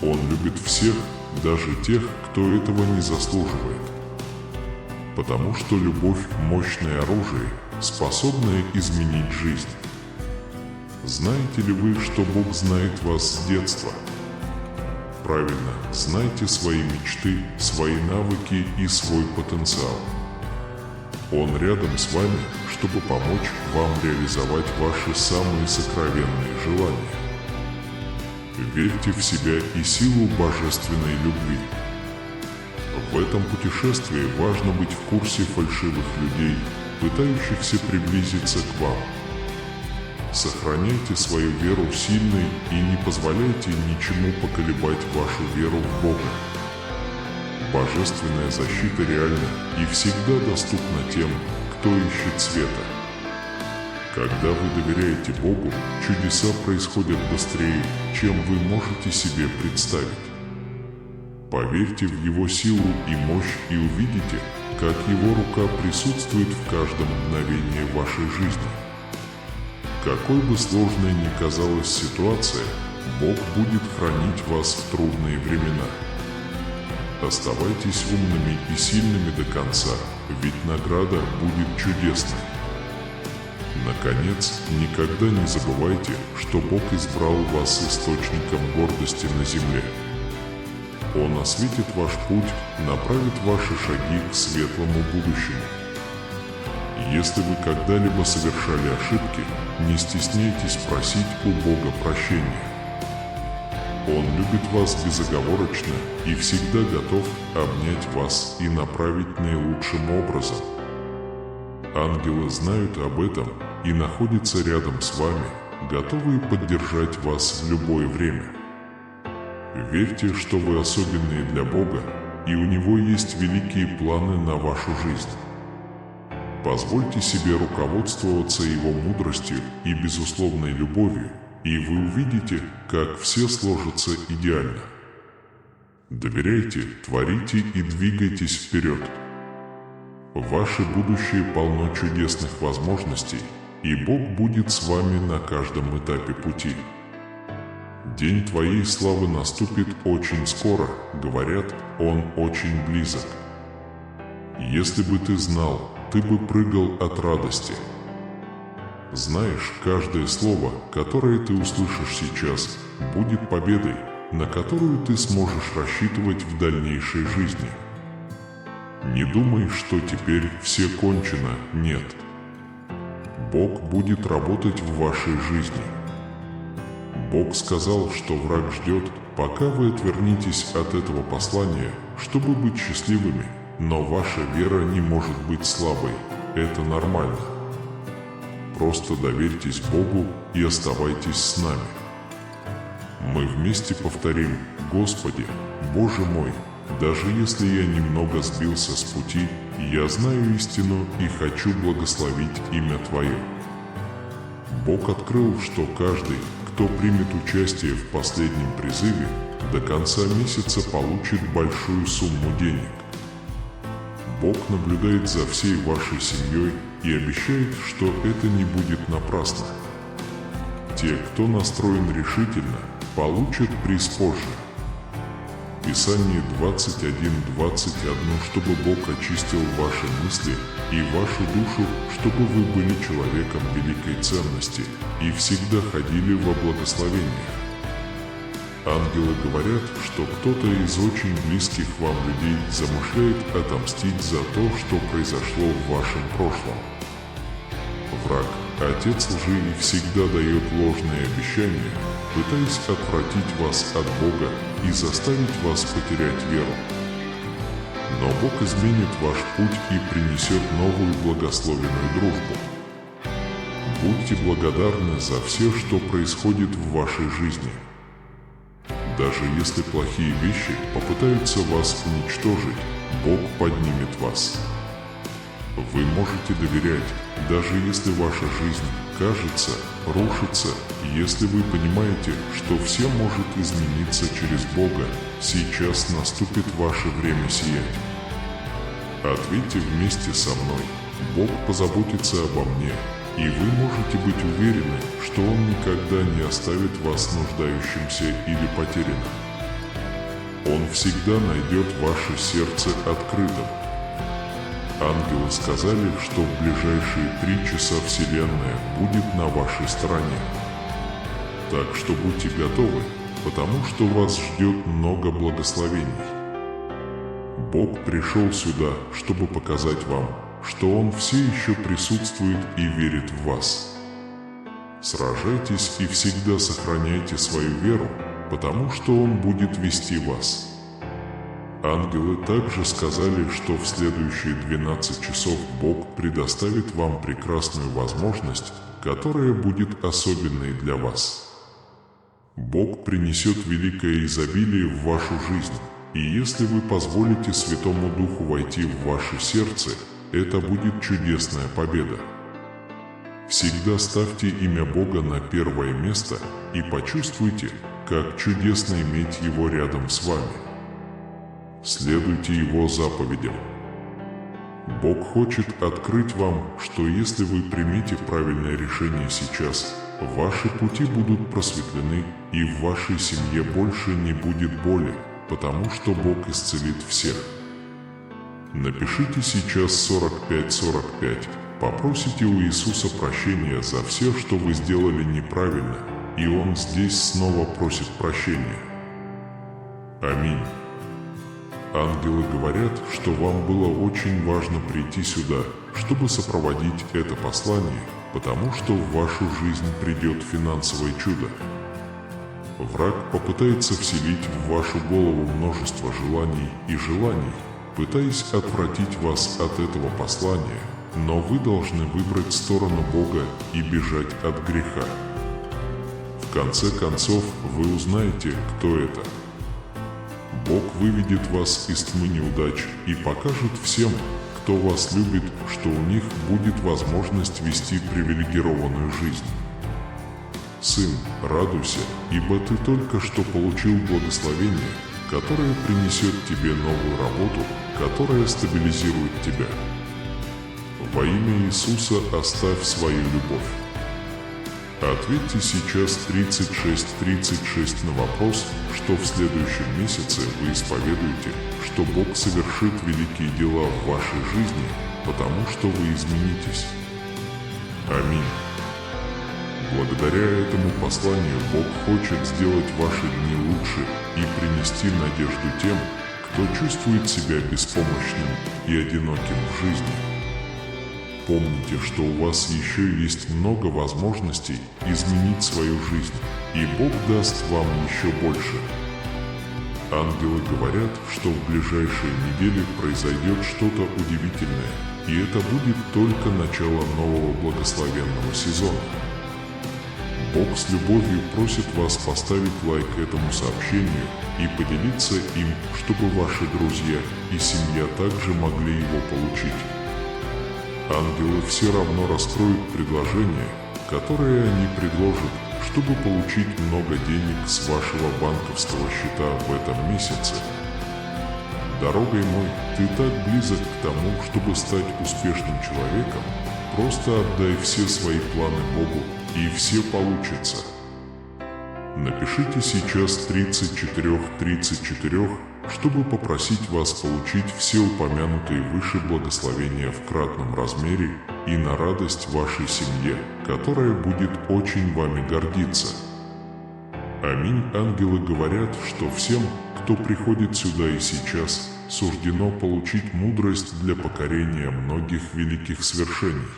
Он любит всех, даже тех, кто этого не заслуживает. Потому что любовь – мощное оружие, способное изменить жизнь. Знаете ли вы, что Бог знает вас с детства? Правильно, знайте свои мечты, свои навыки и свой потенциал. Он рядом с вами, чтобы помочь вам реализовать ваши самые сокровенные желания. Верьте в себя и силу божественной любви. В этом путешествии важно быть в курсе фальшивых людей, пытающихся приблизиться к вам. Сохраняйте свою веру сильной и не позволяйте ничему поколебать вашу веру в Бога. Божественная защита реальна и всегда доступна тем, кто ищет света. Когда вы доверяете Богу, чудеса происходят быстрее, чем вы можете себе представить. Поверьте в Его силу и мощь и увидите, как Его рука присутствует в каждом мгновении вашей жизни. Какой бы сложной ни казалась ситуация, Бог будет хранить вас в трудные времена. Оставайтесь умными и сильными до конца, ведь награда будет чудесной. Наконец, никогда не забывайте, что Бог избрал вас источником гордости на земле. Он осветит ваш путь, направит ваши шаги к светлому будущему. Если вы когда-либо совершали ошибки, не стесняйтесь просить у Бога прощения. Он любит вас безоговорочно и всегда готов обнять вас и направить наилучшим образом. Ангелы знают об этом и находятся рядом с вами, готовые поддержать вас в любое время. Верьте, что вы особенные для Бога, и у Него есть великие планы на вашу жизнь. Позвольте себе руководствоваться Его мудростью и безусловной любовью, и вы увидите, как все сложится идеально. Доверяйте, творите и двигайтесь вперед. Ваше будущее полно чудесных возможностей, и Бог будет с вами на каждом этапе пути. День твоей славы наступит очень скоро, говорят, он очень близок. Если бы ты знал, ты бы прыгал от радости. Знаешь, каждое слово, которое ты услышишь сейчас, будет победой, на которую ты сможешь рассчитывать в дальнейшей жизни. Не думай, что теперь все кончено, нет. Бог будет работать в вашей жизни. Бог сказал, что враг ждет, пока вы отвернетесь от этого послания, чтобы быть счастливыми, но ваша вера не может быть слабой, это нормально. Просто доверьтесь Богу и оставайтесь с нами. Мы вместе повторим: «Господи, Боже мой, даже если я немного сбился с пути, я знаю истину и хочу благословить имя Твое». Бог открыл, что каждый, кто примет участие в последнем призыве, до конца месяца получит большую сумму денег. Бог наблюдает за всей вашей семьей и обещает, что это не будет напрасно. Те, кто настроен решительно, получат приз позже. Писание 21:21, чтобы Бог очистил ваши мысли и вашу душу, чтобы вы были человеком великой ценности и всегда ходили во благословениях. Ангелы говорят, что кто-то из очень близких вам людей замышляет отомстить за то, что произошло в вашем прошлом. Враг, отец лжи, всегда дает ложные обещания, пытаясь отвратить вас от Бога и заставить вас потерять веру. Но Бог изменит ваш путь и принесет новую благословенную дружбу. Будьте благодарны за все, что происходит в вашей жизни. Даже если плохие вещи попытаются вас уничтожить, Бог поднимет вас. Вы можете доверять, даже если ваша жизнь, кажется, рушится, если вы понимаете, что все может измениться через Бога, сейчас наступит ваше время сиять. Ответьте вместе со мной: Бог позаботится обо мне, и вы можете быть уверены, что Он никогда не оставит вас нуждающимся или потерянным. Он всегда найдет ваше сердце открытым. Ангелы сказали, что в ближайшие 3 часа Вселенная будет на вашей стороне. Так что будьте готовы, потому что вас ждет много благословений. Бог пришел сюда, чтобы показать вам, что Он все еще присутствует и верит в вас. Сражайтесь и всегда сохраняйте свою веру, потому что Он будет вести вас. Ангелы также сказали, что в следующие 12 часов Бог предоставит вам прекрасную возможность, которая будет особенной для вас. Бог принесет великое изобилие в вашу жизнь, и если вы позволите Святому Духу войти в ваше сердце, это будет чудесная победа. Всегда ставьте имя Бога на первое место и почувствуйте, как чудесно иметь Его рядом с вами. Следуйте Его заповедям. Бог хочет открыть вам, что если вы примете правильное решение сейчас, ваши пути будут просветлены и в вашей семье больше не будет боли, потому что Бог исцелит всех. Напишите сейчас 45:45, попросите у Иисуса прощения за все, что вы сделали неправильно, и Он здесь снова просит прощения. Аминь. Ангелы говорят, что вам было очень важно прийти сюда, чтобы сопроводить это послание, потому что в вашу жизнь придет финансовое чудо. Враг попытается вселить в вашу голову множество желаний, пытаясь отвратить вас от этого послания, но вы должны выбрать сторону Бога и бежать от греха. В конце концов, вы узнаете, кто это. Бог выведет вас из тьмы неудач и покажет всем, кто вас любит, что у них будет возможность вести привилегированную жизнь. Сын, радуйся, ибо ты только что получил благословение, которое принесет тебе новую работу, которая стабилизирует тебя. Во имя Иисуса оставь свою любовь. Ответьте сейчас 36 на вопрос, что в следующем месяце вы исповедуете, что Бог совершит великие дела в вашей жизни, потому что вы изменитесь. Аминь. Благодаря этому посланию Бог хочет сделать ваши дни лучше и принести надежду тем, кто чувствует себя беспомощным и одиноким в жизни. Помните, что у вас еще есть много возможностей изменить свою жизнь, и Бог даст вам еще больше. Ангелы говорят, что в ближайшие недели произойдет что-то удивительное, и это будет только начало нового благословенного сезона. Бог с любовью просит вас поставить лайк этому сообщению и поделиться им, чтобы ваши друзья и семья также могли его получить. Ангелы все равно раскроют предложение, которое они предложат, чтобы получить много денег с вашего банковского счета в этом месяце. Дорогой мой, ты так близок к тому, чтобы стать успешным человеком. Просто отдай все свои планы Богу, и все получится. Напишите сейчас 34, чтобы попросить вас получить все упомянутые выше благословения в кратном размере и на радость вашей семье, которая будет очень вами гордиться. Аминь. Ангелы говорят, что всем, кто приходит сюда и сейчас, суждено получить мудрость для покорения многих великих свершений.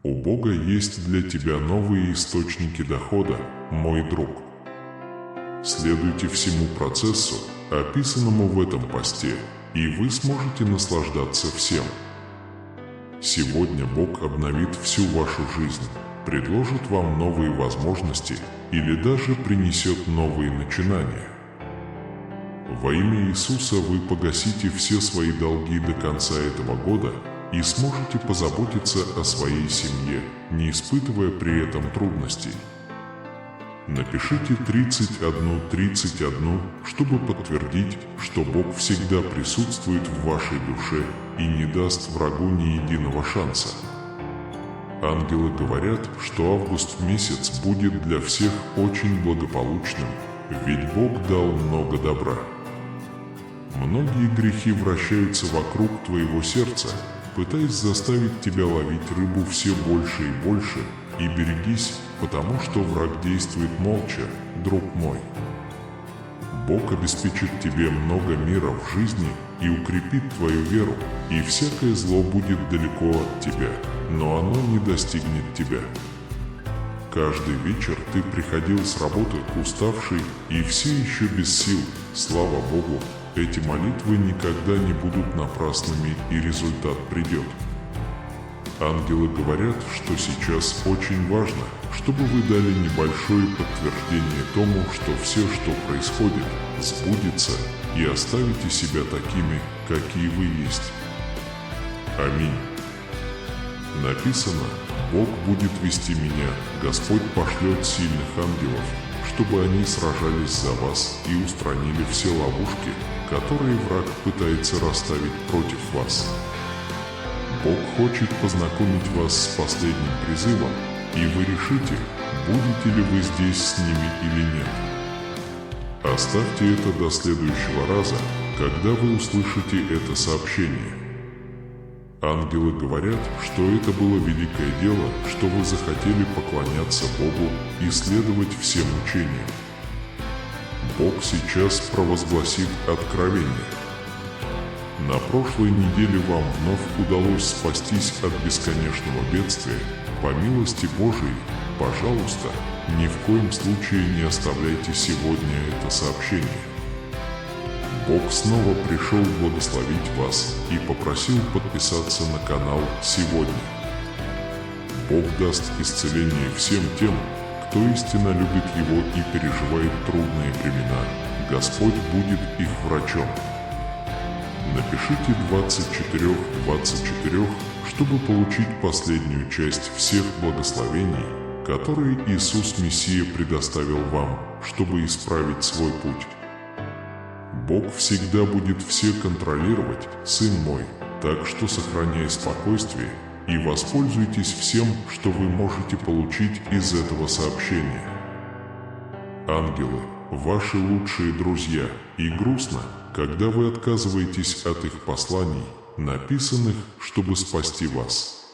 У Бога есть для тебя новые источники дохода, мой друг. Следуйте всему процессу, описанному в этом посте, и вы сможете наслаждаться всем. Сегодня Бог обновит всю вашу жизнь, предложит вам новые возможности или даже принесет новые начинания. Во имя Иисуса вы погасите все свои долги до конца этого года и сможете позаботиться о своей семье, не испытывая при этом трудностей. Напишите 31, чтобы подтвердить, что Бог всегда присутствует в вашей душе и не даст врагу ни единого шанса. Ангелы говорят, что август месяц будет для всех очень благополучным, ведь Бог дал много добра. Многие грехи вращаются вокруг твоего сердца, пытаясь заставить тебя ловить рыбу все больше и больше, и берегись, потому что враг действует молча, друг мой. Бог обеспечит тебе много мира в жизни и укрепит твою веру, и всякое зло будет далеко от тебя, но оно не достигнет тебя. Каждый вечер ты приходил с работы уставший и все еще без сил. Слава Богу, эти молитвы никогда не будут напрасными, и результат придет. Ангелы говорят, что сейчас очень важно, чтобы вы дали небольшое подтверждение тому, что все, что происходит, сбудется, и оставите себя такими, какие вы есть. Аминь. Написано: Бог будет вести меня, Господь пошлет сильных ангелов, чтобы они сражались за вас и устранили все ловушки, которые враг пытается расставить против вас. Бог хочет познакомить вас с последним призывом, и вы решите, будете ли вы здесь с ними или нет. Оставьте это до следующего раза, когда вы услышите это сообщение. Ангелы говорят, что это было великое дело, что вы захотели поклоняться Богу и следовать всем учениям. Бог сейчас провозгласит откровение. На прошлой неделе вам вновь удалось спастись от бесконечного бедствия. По милости Божией, пожалуйста, ни в коем случае не оставляйте сегодня это сообщение. Бог снова пришел благословить вас и попросил подписаться на канал сегодня. Бог даст исцеление всем тем, кто истинно любит Его и переживает трудные времена. Господь будет их врачом. Напишите 24, чтобы получить последнюю часть всех благословений, которые Иисус Мессия предоставил вам, чтобы исправить свой путь. Бог всегда будет все контролировать, сын мой, так что сохраняй спокойствие и воспользуйтесь всем, что вы можете получить из этого сообщения. Ангелы – ваши лучшие друзья, и грустно, когда вы отказываетесь от их посланий, написанных, чтобы спасти вас.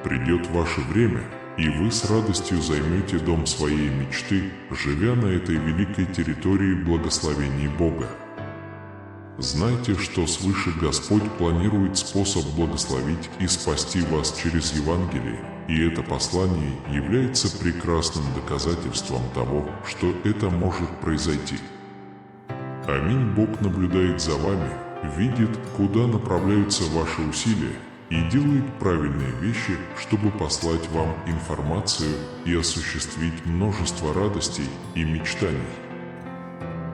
Придет ваше время, и вы с радостью займете дом своей мечты, живя на этой великой территории благословений Бога. Знайте, что свыше Господь планирует способ благословить и спасти вас через Евангелие, и это послание является прекрасным доказательством того, что это может произойти. Аминь. Бог наблюдает за вами, видит, куда направляются ваши усилия, и делает правильные вещи, чтобы послать вам информацию и осуществить множество радостей и мечтаний.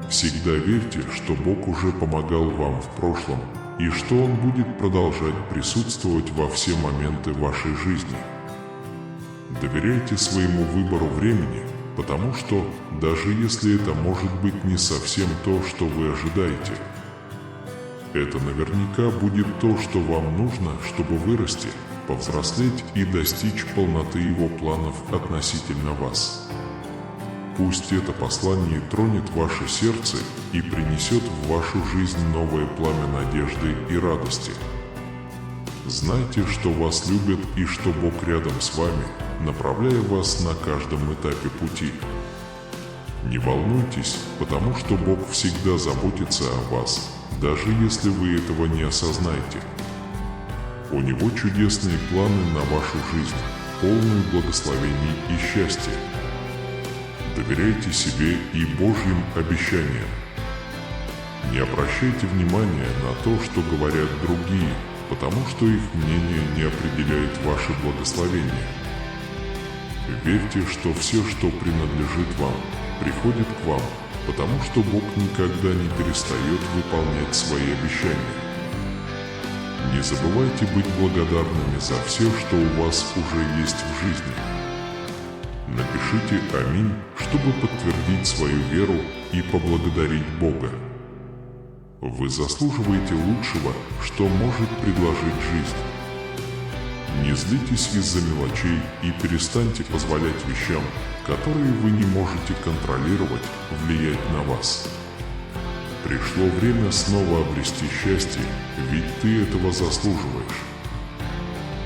Всегда верьте, что Бог уже помогал вам в прошлом, и что Он будет продолжать присутствовать во все моменты вашей жизни. Доверяйте своему выбору времени, потому что, даже если это может быть не совсем то, что вы ожидаете, это наверняка будет то, что вам нужно, чтобы вырасти, повзрослеть и достичь полноты Его планов относительно вас. Пусть это послание тронет ваше сердце и принесет в вашу жизнь новое пламя надежды и радости. Знайте, что вас любят и что Бог рядом с вами, направляя вас на каждом этапе пути. Не волнуйтесь, потому что Бог всегда заботится о вас, даже если вы этого не осознаете. У Него чудесные планы на вашу жизнь, полные благословений и счастья. Доверяйте себе и Божьим обещаниям. Не обращайте внимания на то, что говорят другие, потому что их мнение не определяет ваше благословение. Верьте, что все, что принадлежит вам, приходит к вам, потому что Бог никогда не перестает выполнять свои обещания. Не забывайте быть благодарными за все, что у вас уже есть в жизни. Напишите «Аминь», чтобы подтвердить свою веру и поблагодарить Бога. Вы заслуживаете лучшего, что может предложить жизнь. Не злитесь из-за мелочей и перестаньте позволять вещам, которые вы не можете контролировать, влиять на вас. Пришло время снова обрести счастье, ведь ты этого заслуживаешь.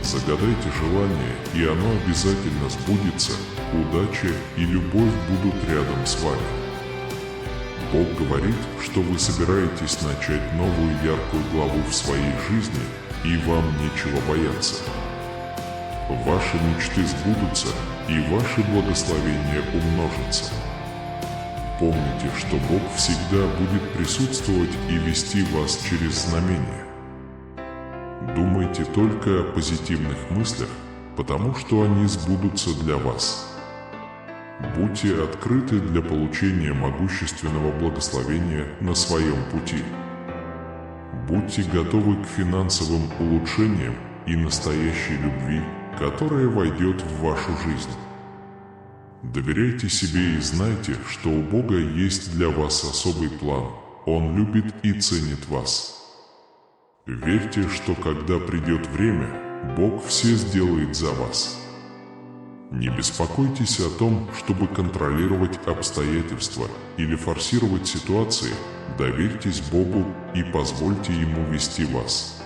Загадайте желание, и оно обязательно сбудется. Удача и любовь будут рядом с вами. Бог говорит, что вы собираетесь начать новую яркую главу в своей жизни, и вам нечего бояться. Ваши мечты сбудутся, и ваши благословения умножатся. Помните, что Бог всегда будет присутствовать и вести вас через знамения. Думайте только о позитивных мыслях, потому что они сбудутся для вас. Будьте открыты для получения могущественного благословения на своем пути. Будьте готовы к финансовым улучшениям и настоящей любви, которая войдет в вашу жизнь. Доверяйте себе и знайте, что у Бога есть для вас особый план. Он любит и ценит вас. Верьте, что когда придет время, Бог все сделает за вас. Не беспокойтесь о том, чтобы контролировать обстоятельства или форсировать ситуации. Доверьтесь Богу и позвольте Ему вести вас.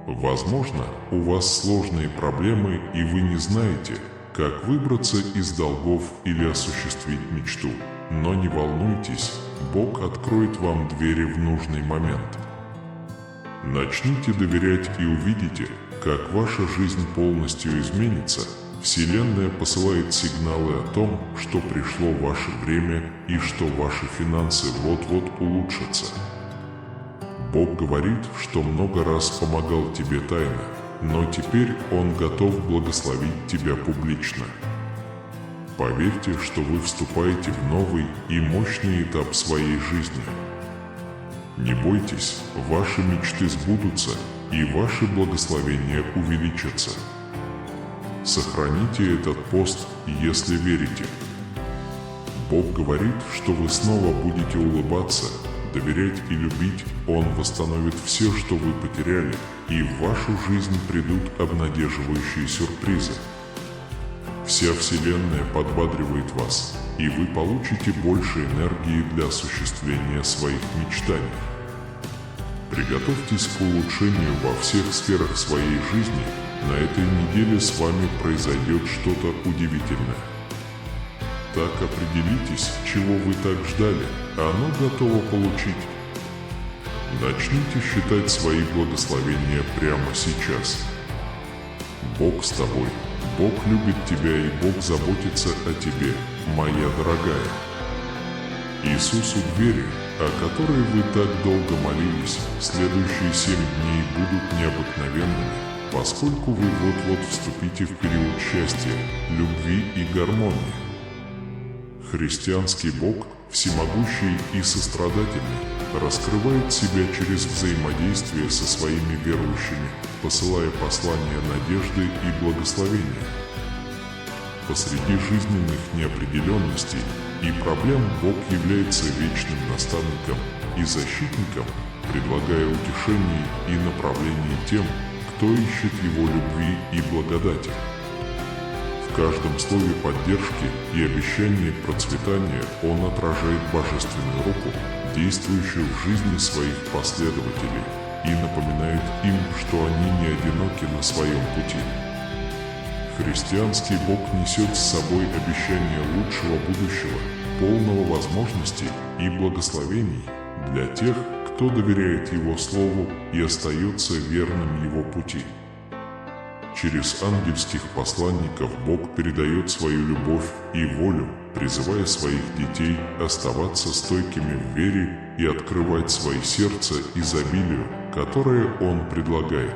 Возможно, у вас сложные проблемы, и вы не знаете, как выбраться из долгов или осуществить мечту. Но не волнуйтесь, Бог откроет вам двери в нужный момент. Начните доверять и увидите, как ваша жизнь полностью изменится. Вселенная посылает сигналы о том, что пришло ваше время и что ваши финансы вот-вот улучшатся. Бог говорит, что много раз помогал тебе тайно, но теперь Он готов благословить тебя публично. Поверьте, что вы вступаете в новый и мощный этап своей жизни. Не бойтесь, ваши мечты сбудутся, и ваши благословения увеличатся. Сохраните этот пост, если верите. Бог говорит, что вы снова будете улыбаться, доверять и любить. Он восстановит все, что вы потеряли, и в вашу жизнь придут обнадеживающие сюрпризы. Вся Вселенная подбадривает вас, и вы получите больше энергии для осуществления своих мечтаний. Приготовьтесь к улучшению во всех сферах своей жизни. На этой неделе с вами произойдет что-то удивительное. Так определитесь, чего вы так ждали, а оно готово получить. Начните считать свои благословения прямо сейчас. Бог с тобой, Бог любит тебя и Бог заботится о тебе, моя дорогая. Иисус у двери, о которой вы так долго молились, следующие 7 дней будут необыкновенными, поскольку вы вот-вот вступите в период счастья, любви и гармонии. Христианский Бог, всемогущий и сострадательный, раскрывает себя через взаимодействие со своими верующими, посылая послания надежды и благословения. Посреди жизненных неопределенностей и проблем Бог является вечным наставником и защитником, предлагая утешение и направление тем, кто ищет Его любви и благодати. В каждом слове поддержки и обещании процветания Он отражает божественную руку, действующую в жизни своих последователей, и напоминает им, что они не одиноки на своем пути. Христианский Бог несет с собой обещание лучшего будущего, полного возможностей и благословений для тех, кто доверяет Его Слову и остается верным Его пути. Через ангельских посланников Бог передает свою любовь и волю, призывая своих детей оставаться стойкими в вере и открывать свои сердца изобилию, которое Он предлагает.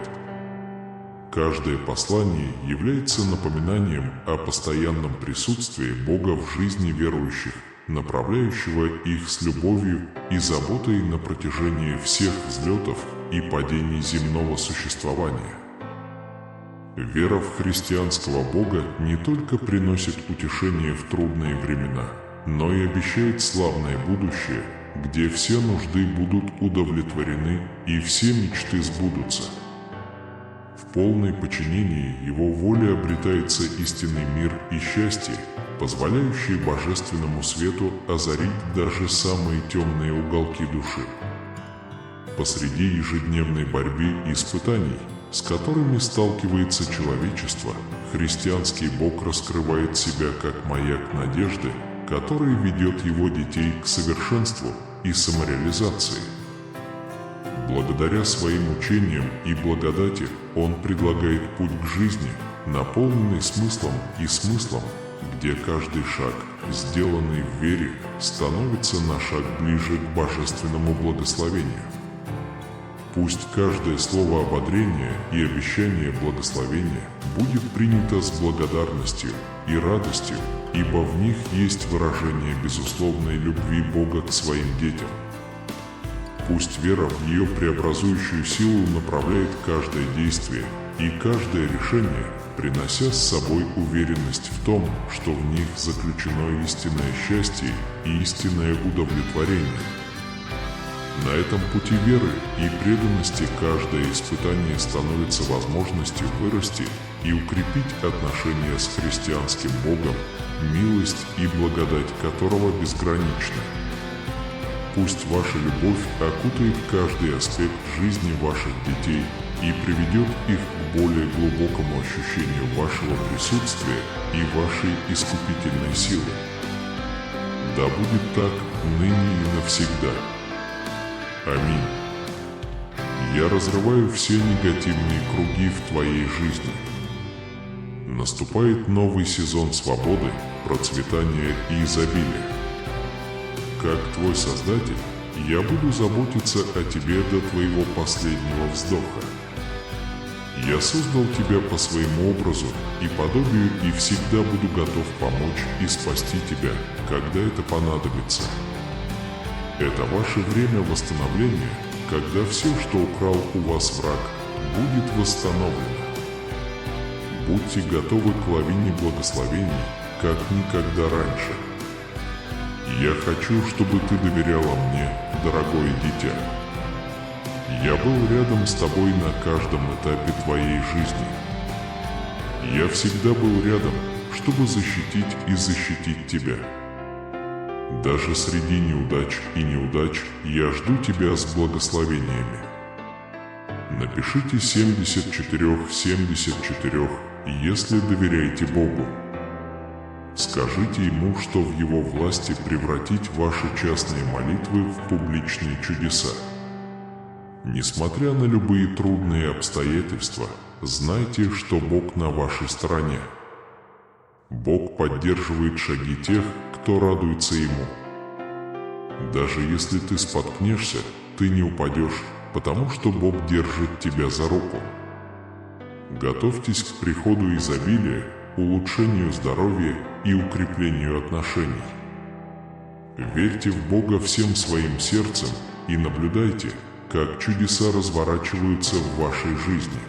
Каждое послание является напоминанием о постоянном присутствии Бога в жизни верующих, направляющего их с любовью и заботой на протяжении всех взлетов и падений земного существования. Вера в христианского Бога не только приносит утешение в трудные времена, но и обещает славное будущее, где все нужды будут удовлетворены и все мечты сбудутся. В полном подчинении Его воле обретается истинный мир и счастье, позволяющие божественному свету озарить даже самые темные уголки души. Посреди ежедневной борьбы и испытаний, с которыми сталкивается человечество, христианский Бог раскрывает себя как маяк надежды, который ведет его детей к совершенству и самореализации. Благодаря своим учениям и благодати Он предлагает путь к жизни, наполненный смыслом, где каждый шаг, сделанный в вере, становится на шаг ближе к божественному благословению. Пусть каждое слово ободрения и обещание благословения будет принято с благодарностью и радостью, ибо в них есть выражение безусловной любви Бога к своим детям. Пусть вера в ее преобразующую силу направляет каждое действие и каждое решение, принося с собой уверенность в том, что в них заключено истинное счастье и истинное удовлетворение. На этом пути веры и преданности каждое испытание становится возможностью вырасти и укрепить отношения с христианским Богом, милость и благодать которого безгранична. Пусть ваша любовь окутает каждый аспект жизни ваших детей и приведет их к более глубокому ощущению вашего присутствия и вашей искупительной силы. Да будет так ныне и навсегда. Аминь. Я разрываю все негативные круги в твоей жизни. Наступает новый сезон свободы, процветания и изобилия. Как твой Создатель, я буду заботиться о тебе до твоего последнего вздоха. Я создал тебя по своему образу и подобию и всегда буду готов помочь и спасти тебя, когда это понадобится. Это ваше время восстановления, когда все, что украл у вас враг, будет восстановлено. Будьте готовы к лавине благословений, как никогда раньше. Я хочу, чтобы ты доверяла мне, дорогое дитя. Я был рядом с тобой на каждом этапе твоей жизни. Я всегда был рядом, чтобы защитить и защитить тебя. Даже среди неудач и неудач я жду тебя с благословениями. Напишите 74, если доверяете Богу. Скажите Ему, что в Его власти превратить ваши частные молитвы в публичные чудеса. Несмотря на любые трудные обстоятельства, знайте, что Бог на вашей стороне. Бог поддерживает шаги тех, кто радуется Ему. Даже если ты споткнешься, ты не упадешь, потому что Бог держит тебя за руку. Готовьтесь к приходу изобилия, улучшению здоровья и укреплению отношений. Верьте в Бога всем своим сердцем и наблюдайте, как чудеса разворачиваются в вашей жизни.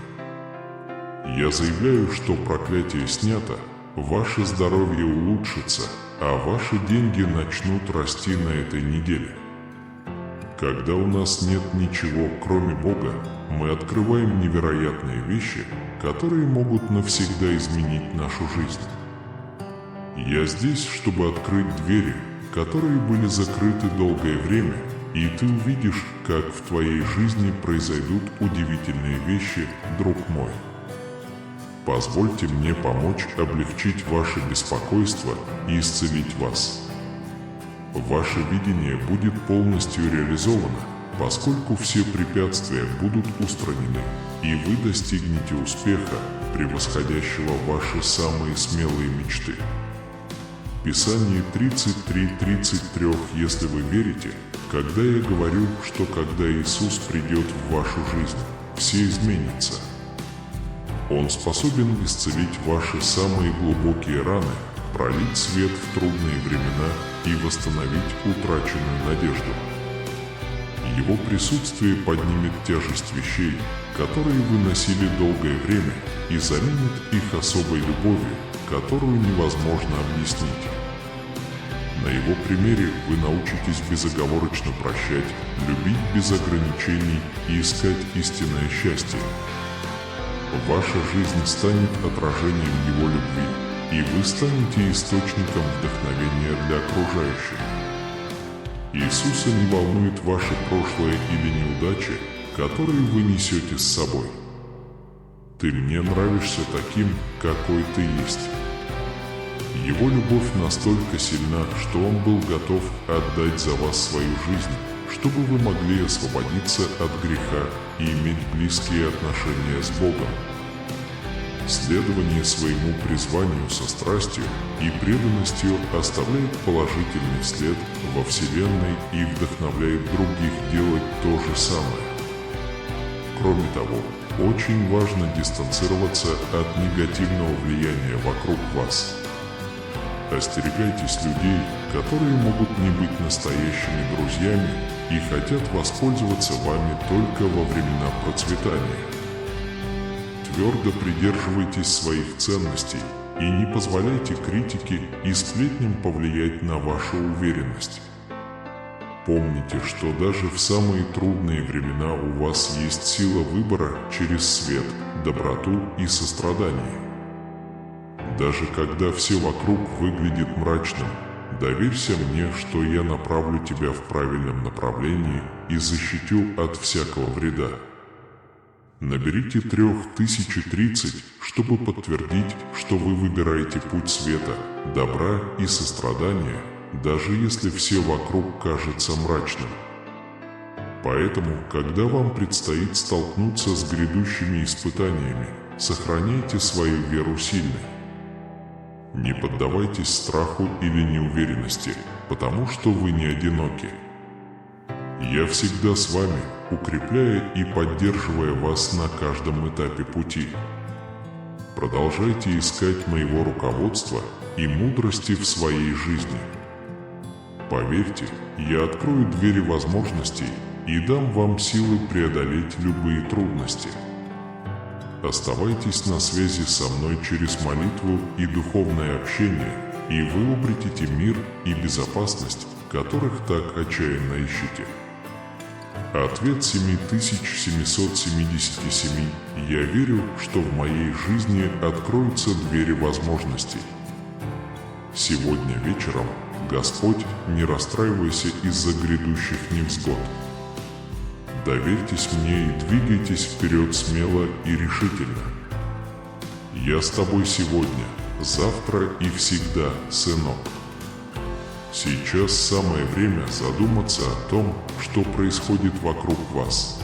Я заявляю, что проклятие снято, ваше здоровье улучшится, а ваши деньги начнут расти на этой неделе. Когда у нас нет ничего, кроме Бога, мы открываем невероятные вещи, которые могут навсегда изменить нашу жизнь. Я здесь, чтобы открыть двери, которые были закрыты долгое время, и ты увидишь, как в твоей жизни произойдут удивительные вещи, друг мой. Позвольте мне помочь облегчить ваше беспокойство и исцелить вас. Ваше видение будет полностью реализовано, поскольку все препятствия будут устранены, и вы достигнете успеха, превосходящего ваши самые смелые мечты. Писание 33:33, если вы верите, когда я говорю, что когда Иисус придет в вашу жизнь, все изменится. Он способен исцелить ваши самые глубокие раны, пролить свет в трудные времена и восстановить утраченную надежду. Его присутствие поднимет тяжесть вещей, которые вы носили долгое время, и заменит их особой любовью, которую невозможно объяснить. На его примере вы научитесь безоговорочно прощать, любить без ограничений и искать истинное счастье. Ваша жизнь станет отражением его любви, и вы станете источником вдохновения для окружающих. Иисуса не волнует ваше прошлое или неудачи, которые вы несете с собой. Ты мне нравишься таким, какой ты есть. Его любовь настолько сильна, что Он был готов отдать за вас свою жизнь, чтобы вы могли освободиться от греха и иметь близкие отношения с Богом. Следование своему призванию со страстью и преданностью оставляет положительный след во Вселенной и вдохновляет других делать то же самое. Кроме того, очень важно дистанцироваться от негативного влияния вокруг вас. Остерегайтесь людей, которые могут не быть настоящими друзьями и хотят воспользоваться вами только во времена процветания. Твердо придерживайтесь своих ценностей и не позволяйте критике и сплетням повлиять на вашу уверенность. Помните, что даже в самые трудные времена у вас есть сила выбора через свет, доброту и сострадание. Даже когда все вокруг выглядит мрачным, доверься мне, что я направлю тебя в правильном направлении и защитю от всякого вреда. Наберите 3030, чтобы подтвердить, что вы выбираете путь света, добра и сострадания, даже если все вокруг кажется мрачным. Поэтому, когда вам предстоит столкнуться с грядущими испытаниями, сохраняйте свою веру сильной. Не поддавайтесь страху или неуверенности, потому что вы не одиноки. Я всегда с вами, укрепляя и поддерживая вас на каждом этапе пути. Продолжайте искать моего руководства и мудрости в своей жизни. Поверьте, я открою двери возможностей и дам вам силы преодолеть любые трудности. Оставайтесь на связи со мной через молитву и духовное общение, и вы обретете мир и безопасность, которых так отчаянно ищете. Ответ 7777. Я верю, что в моей жизни откроются двери возможностей. Сегодня вечером, Господь, не расстраивайся из-за грядущих невзгод. Доверьтесь мне и двигайтесь вперед смело и решительно. Я с тобой сегодня, завтра и всегда, сынок. Сейчас самое время задуматься о том, что происходит вокруг вас.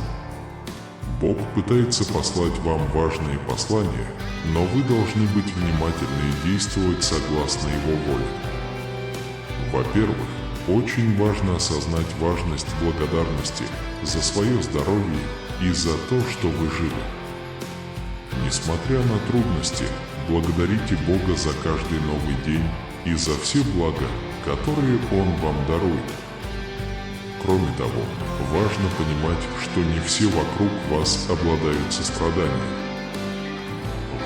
Бог пытается послать вам важные послания, но вы должны быть внимательны и действовать согласно Его воле. Во-первых, очень важно осознать важность благодарности за свое здоровье и за то, что вы живы. Несмотря на трудности, благодарите Бога за каждый новый день и за все блага, которые Он вам дарует. Кроме того, важно понимать, что не все вокруг вас обладают состраданием.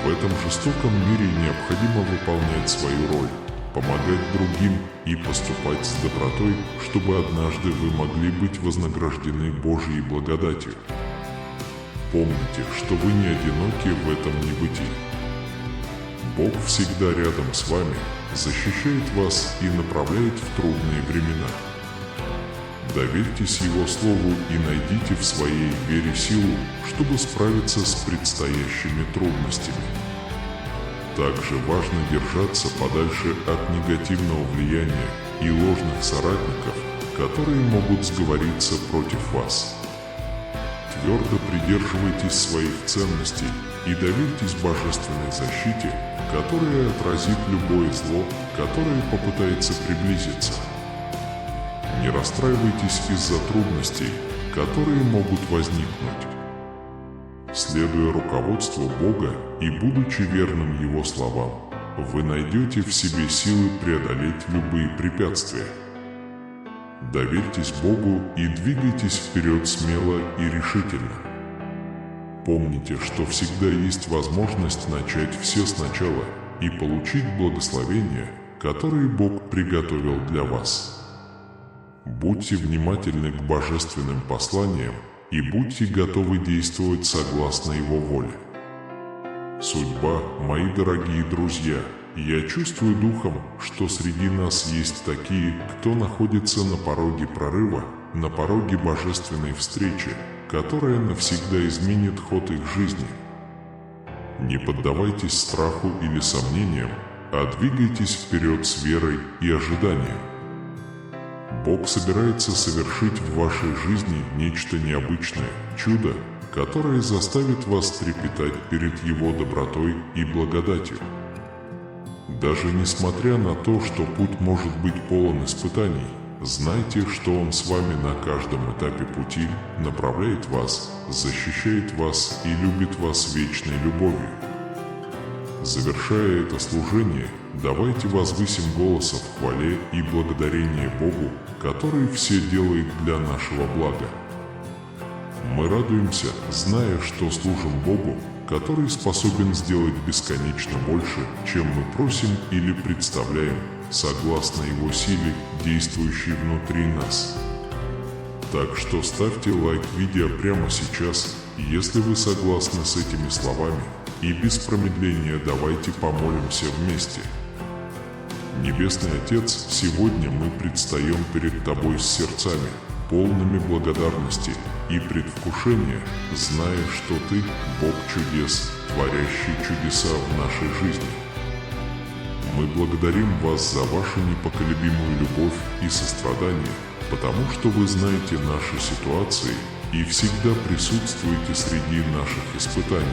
В этом жестоком мире необходимо выполнять свою роль, помогать другим и поступать с добротой, чтобы однажды вы могли быть вознаграждены Божьей благодатью. Помните, что вы не одиноки в этом небытии. Бог всегда рядом с вами, защищает вас и направляет в трудные времена. Доверьтесь Его Слову и найдите в своей вере силу, чтобы справиться с предстоящими трудностями. Также важно держаться подальше от негативного влияния и ложных соратников, которые могут сговориться против вас. Твердо придерживайтесь своих ценностей и доверьтесь божественной защите, которая отразит любое зло, которое попытается приблизиться. Не расстраивайтесь из-за трудностей, которые могут возникнуть. Следуя руководству Бога и будучи верным Его словам, вы найдете в себе силы преодолеть любые препятствия. Доверьтесь Богу и двигайтесь вперед смело и решительно. Помните, что всегда есть возможность начать все сначала и получить благословения, которые Бог приготовил для вас. Будьте внимательны к божественным посланиям и будьте готовы действовать согласно Его воле. Судьба, мои дорогие друзья, я чувствую духом, что среди нас есть такие, кто находится на пороге прорыва, на пороге божественной встречи, которая навсегда изменит ход их жизни. Не поддавайтесь страху или сомнениям, а двигайтесь вперед с верой и ожиданием. Бог собирается совершить в вашей жизни нечто необычное, чудо, которое заставит вас трепетать перед Его добротой и благодатью. Даже несмотря на то, что путь может быть полон испытаний, знайте, что Он с вами на каждом этапе пути, направляет вас, защищает вас и любит вас вечной любовью. Завершая это служение, давайте возвысим голосом в хвале и благодарении Богу, который все делает для нашего блага. Мы радуемся, зная, что служим Богу, который способен сделать бесконечно больше, чем мы просим или представляем, согласно Его силе, действующей внутри нас. Так что ставьте лайк видео прямо сейчас, если вы согласны с этими словами, и без промедления давайте помолимся вместе. Небесный Отец, сегодня мы предстаем перед Тобой с сердцами, полными благодарности и предвкушения, зная, что Ты – Бог чудес, творящий чудеса в нашей жизни. Мы благодарим Вас за Вашу непоколебимую любовь и сострадание, потому что Вы знаете наши ситуации и всегда присутствуете среди наших испытаний.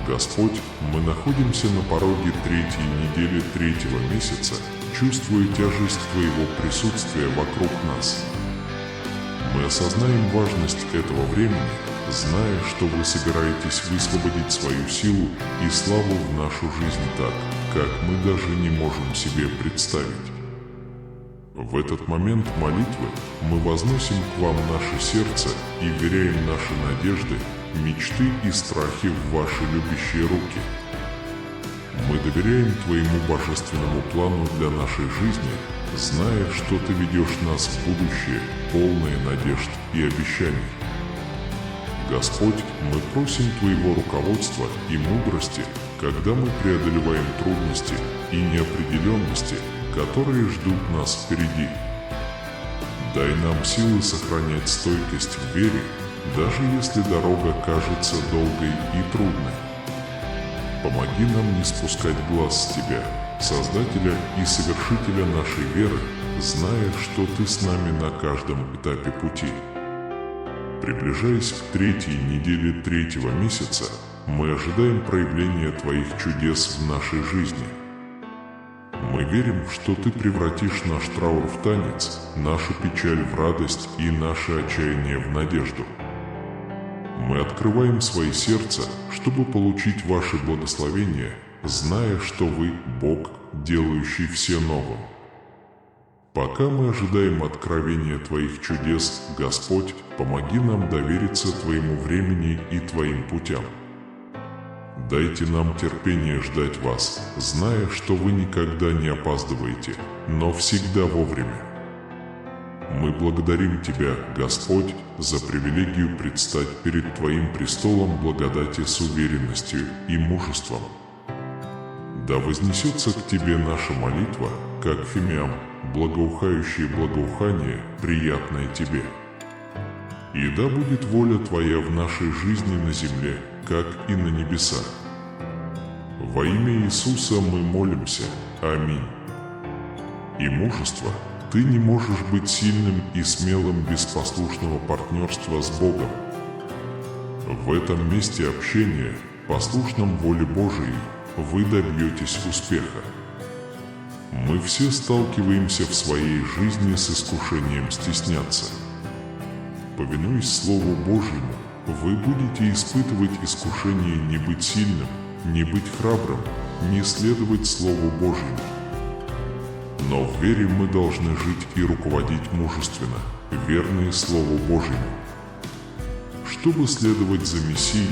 Господь, мы находимся на пороге третьей недели третьего месяца, чувствуя тяжесть Твоего присутствия вокруг нас. Мы осознаем важность этого времени, зная, что Вы собираетесь высвободить свою силу и славу в нашу жизнь так, как мы даже не можем себе представить. В этот момент молитвы мы возносим к Вам наше сердце и вверяем наши надежды, мечты и страхи в Ваши любящие руки. Мы доверяем Твоему божественному плану для нашей жизни, зная, что Ты ведешь нас в будущее, полное надежд и обещаний. Господь, мы просим Твоего руководства и мудрости, когда мы преодолеваем трудности и неопределенности, которые ждут нас впереди. Дай нам силы сохранять стойкость в вере, даже если дорога кажется долгой и трудной. Помоги нам не спускать глаз с Тебя, Создателя и Совершителя нашей веры, зная, что Ты с нами на каждом этапе пути. Приближаясь к третьей неделе третьего месяца, мы ожидаем проявления Твоих чудес в нашей жизни. Мы верим, что Ты превратишь наш траур в танец, нашу печаль в радость и наше отчаяние в надежду. Мы открываем свои сердца, чтобы получить Ваше благословение, зная, что Вы – Бог, делающий все новым. Пока мы ожидаем откровения Твоих чудес, Господь, помоги нам довериться Твоему времени и Твоим путям. Дайте нам терпение ждать Вас, зная, что Вы никогда не опаздываете, но всегда вовремя. Мы благодарим Тебя, Господь, за привилегию предстать перед Твоим престолом благодати с уверенностью и мужеством. Да вознесется к Тебе наша молитва, как фимиам, благоухающее благоухание, приятное Тебе. И да будет воля Твоя в нашей жизни на земле, как и на небесах. Во имя Иисуса мы молимся. Аминь. И мужество. Ты не можешь быть сильным и смелым без послушного партнерства с Богом. В этом месте общения, послушном воле Божией, вы добьетесь успеха. Мы все сталкиваемся в своей жизни с искушением стесняться. Повинуясь Слову Божьему, вы будете испытывать искушение не быть сильным, не быть храбрым, не следовать Слову Божьему. Но в вере мы должны жить и руководить мужественно, верные Слову Божьему. Чтобы следовать за Мессией,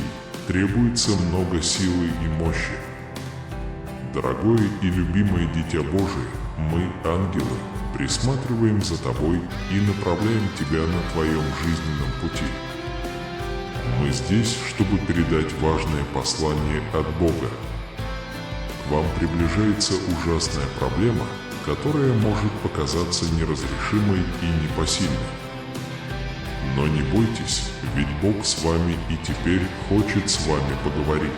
требуется много силы и мощи. Дорогое и любимое Дитя Божие, мы, ангелы, присматриваем за Тобой и направляем Тебя на Твоем жизненном пути. Мы здесь, чтобы передать важное послание от Бога. К вам приближается ужасная проблема, которая может показаться неразрешимой и непосильной. Но не бойтесь, ведь Бог с вами и теперь хочет с вами поговорить.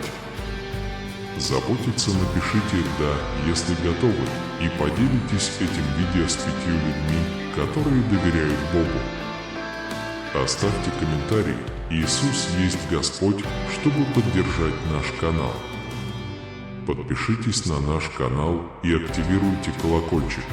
Заботиться напишите «да», если готовы, и поделитесь этим видео с 5 людьми, которые доверяют Богу. Оставьте комментарий «Иисус есть Господь», чтобы поддержать наш канал. Подпишитесь на наш канал и активируйте колокольчик.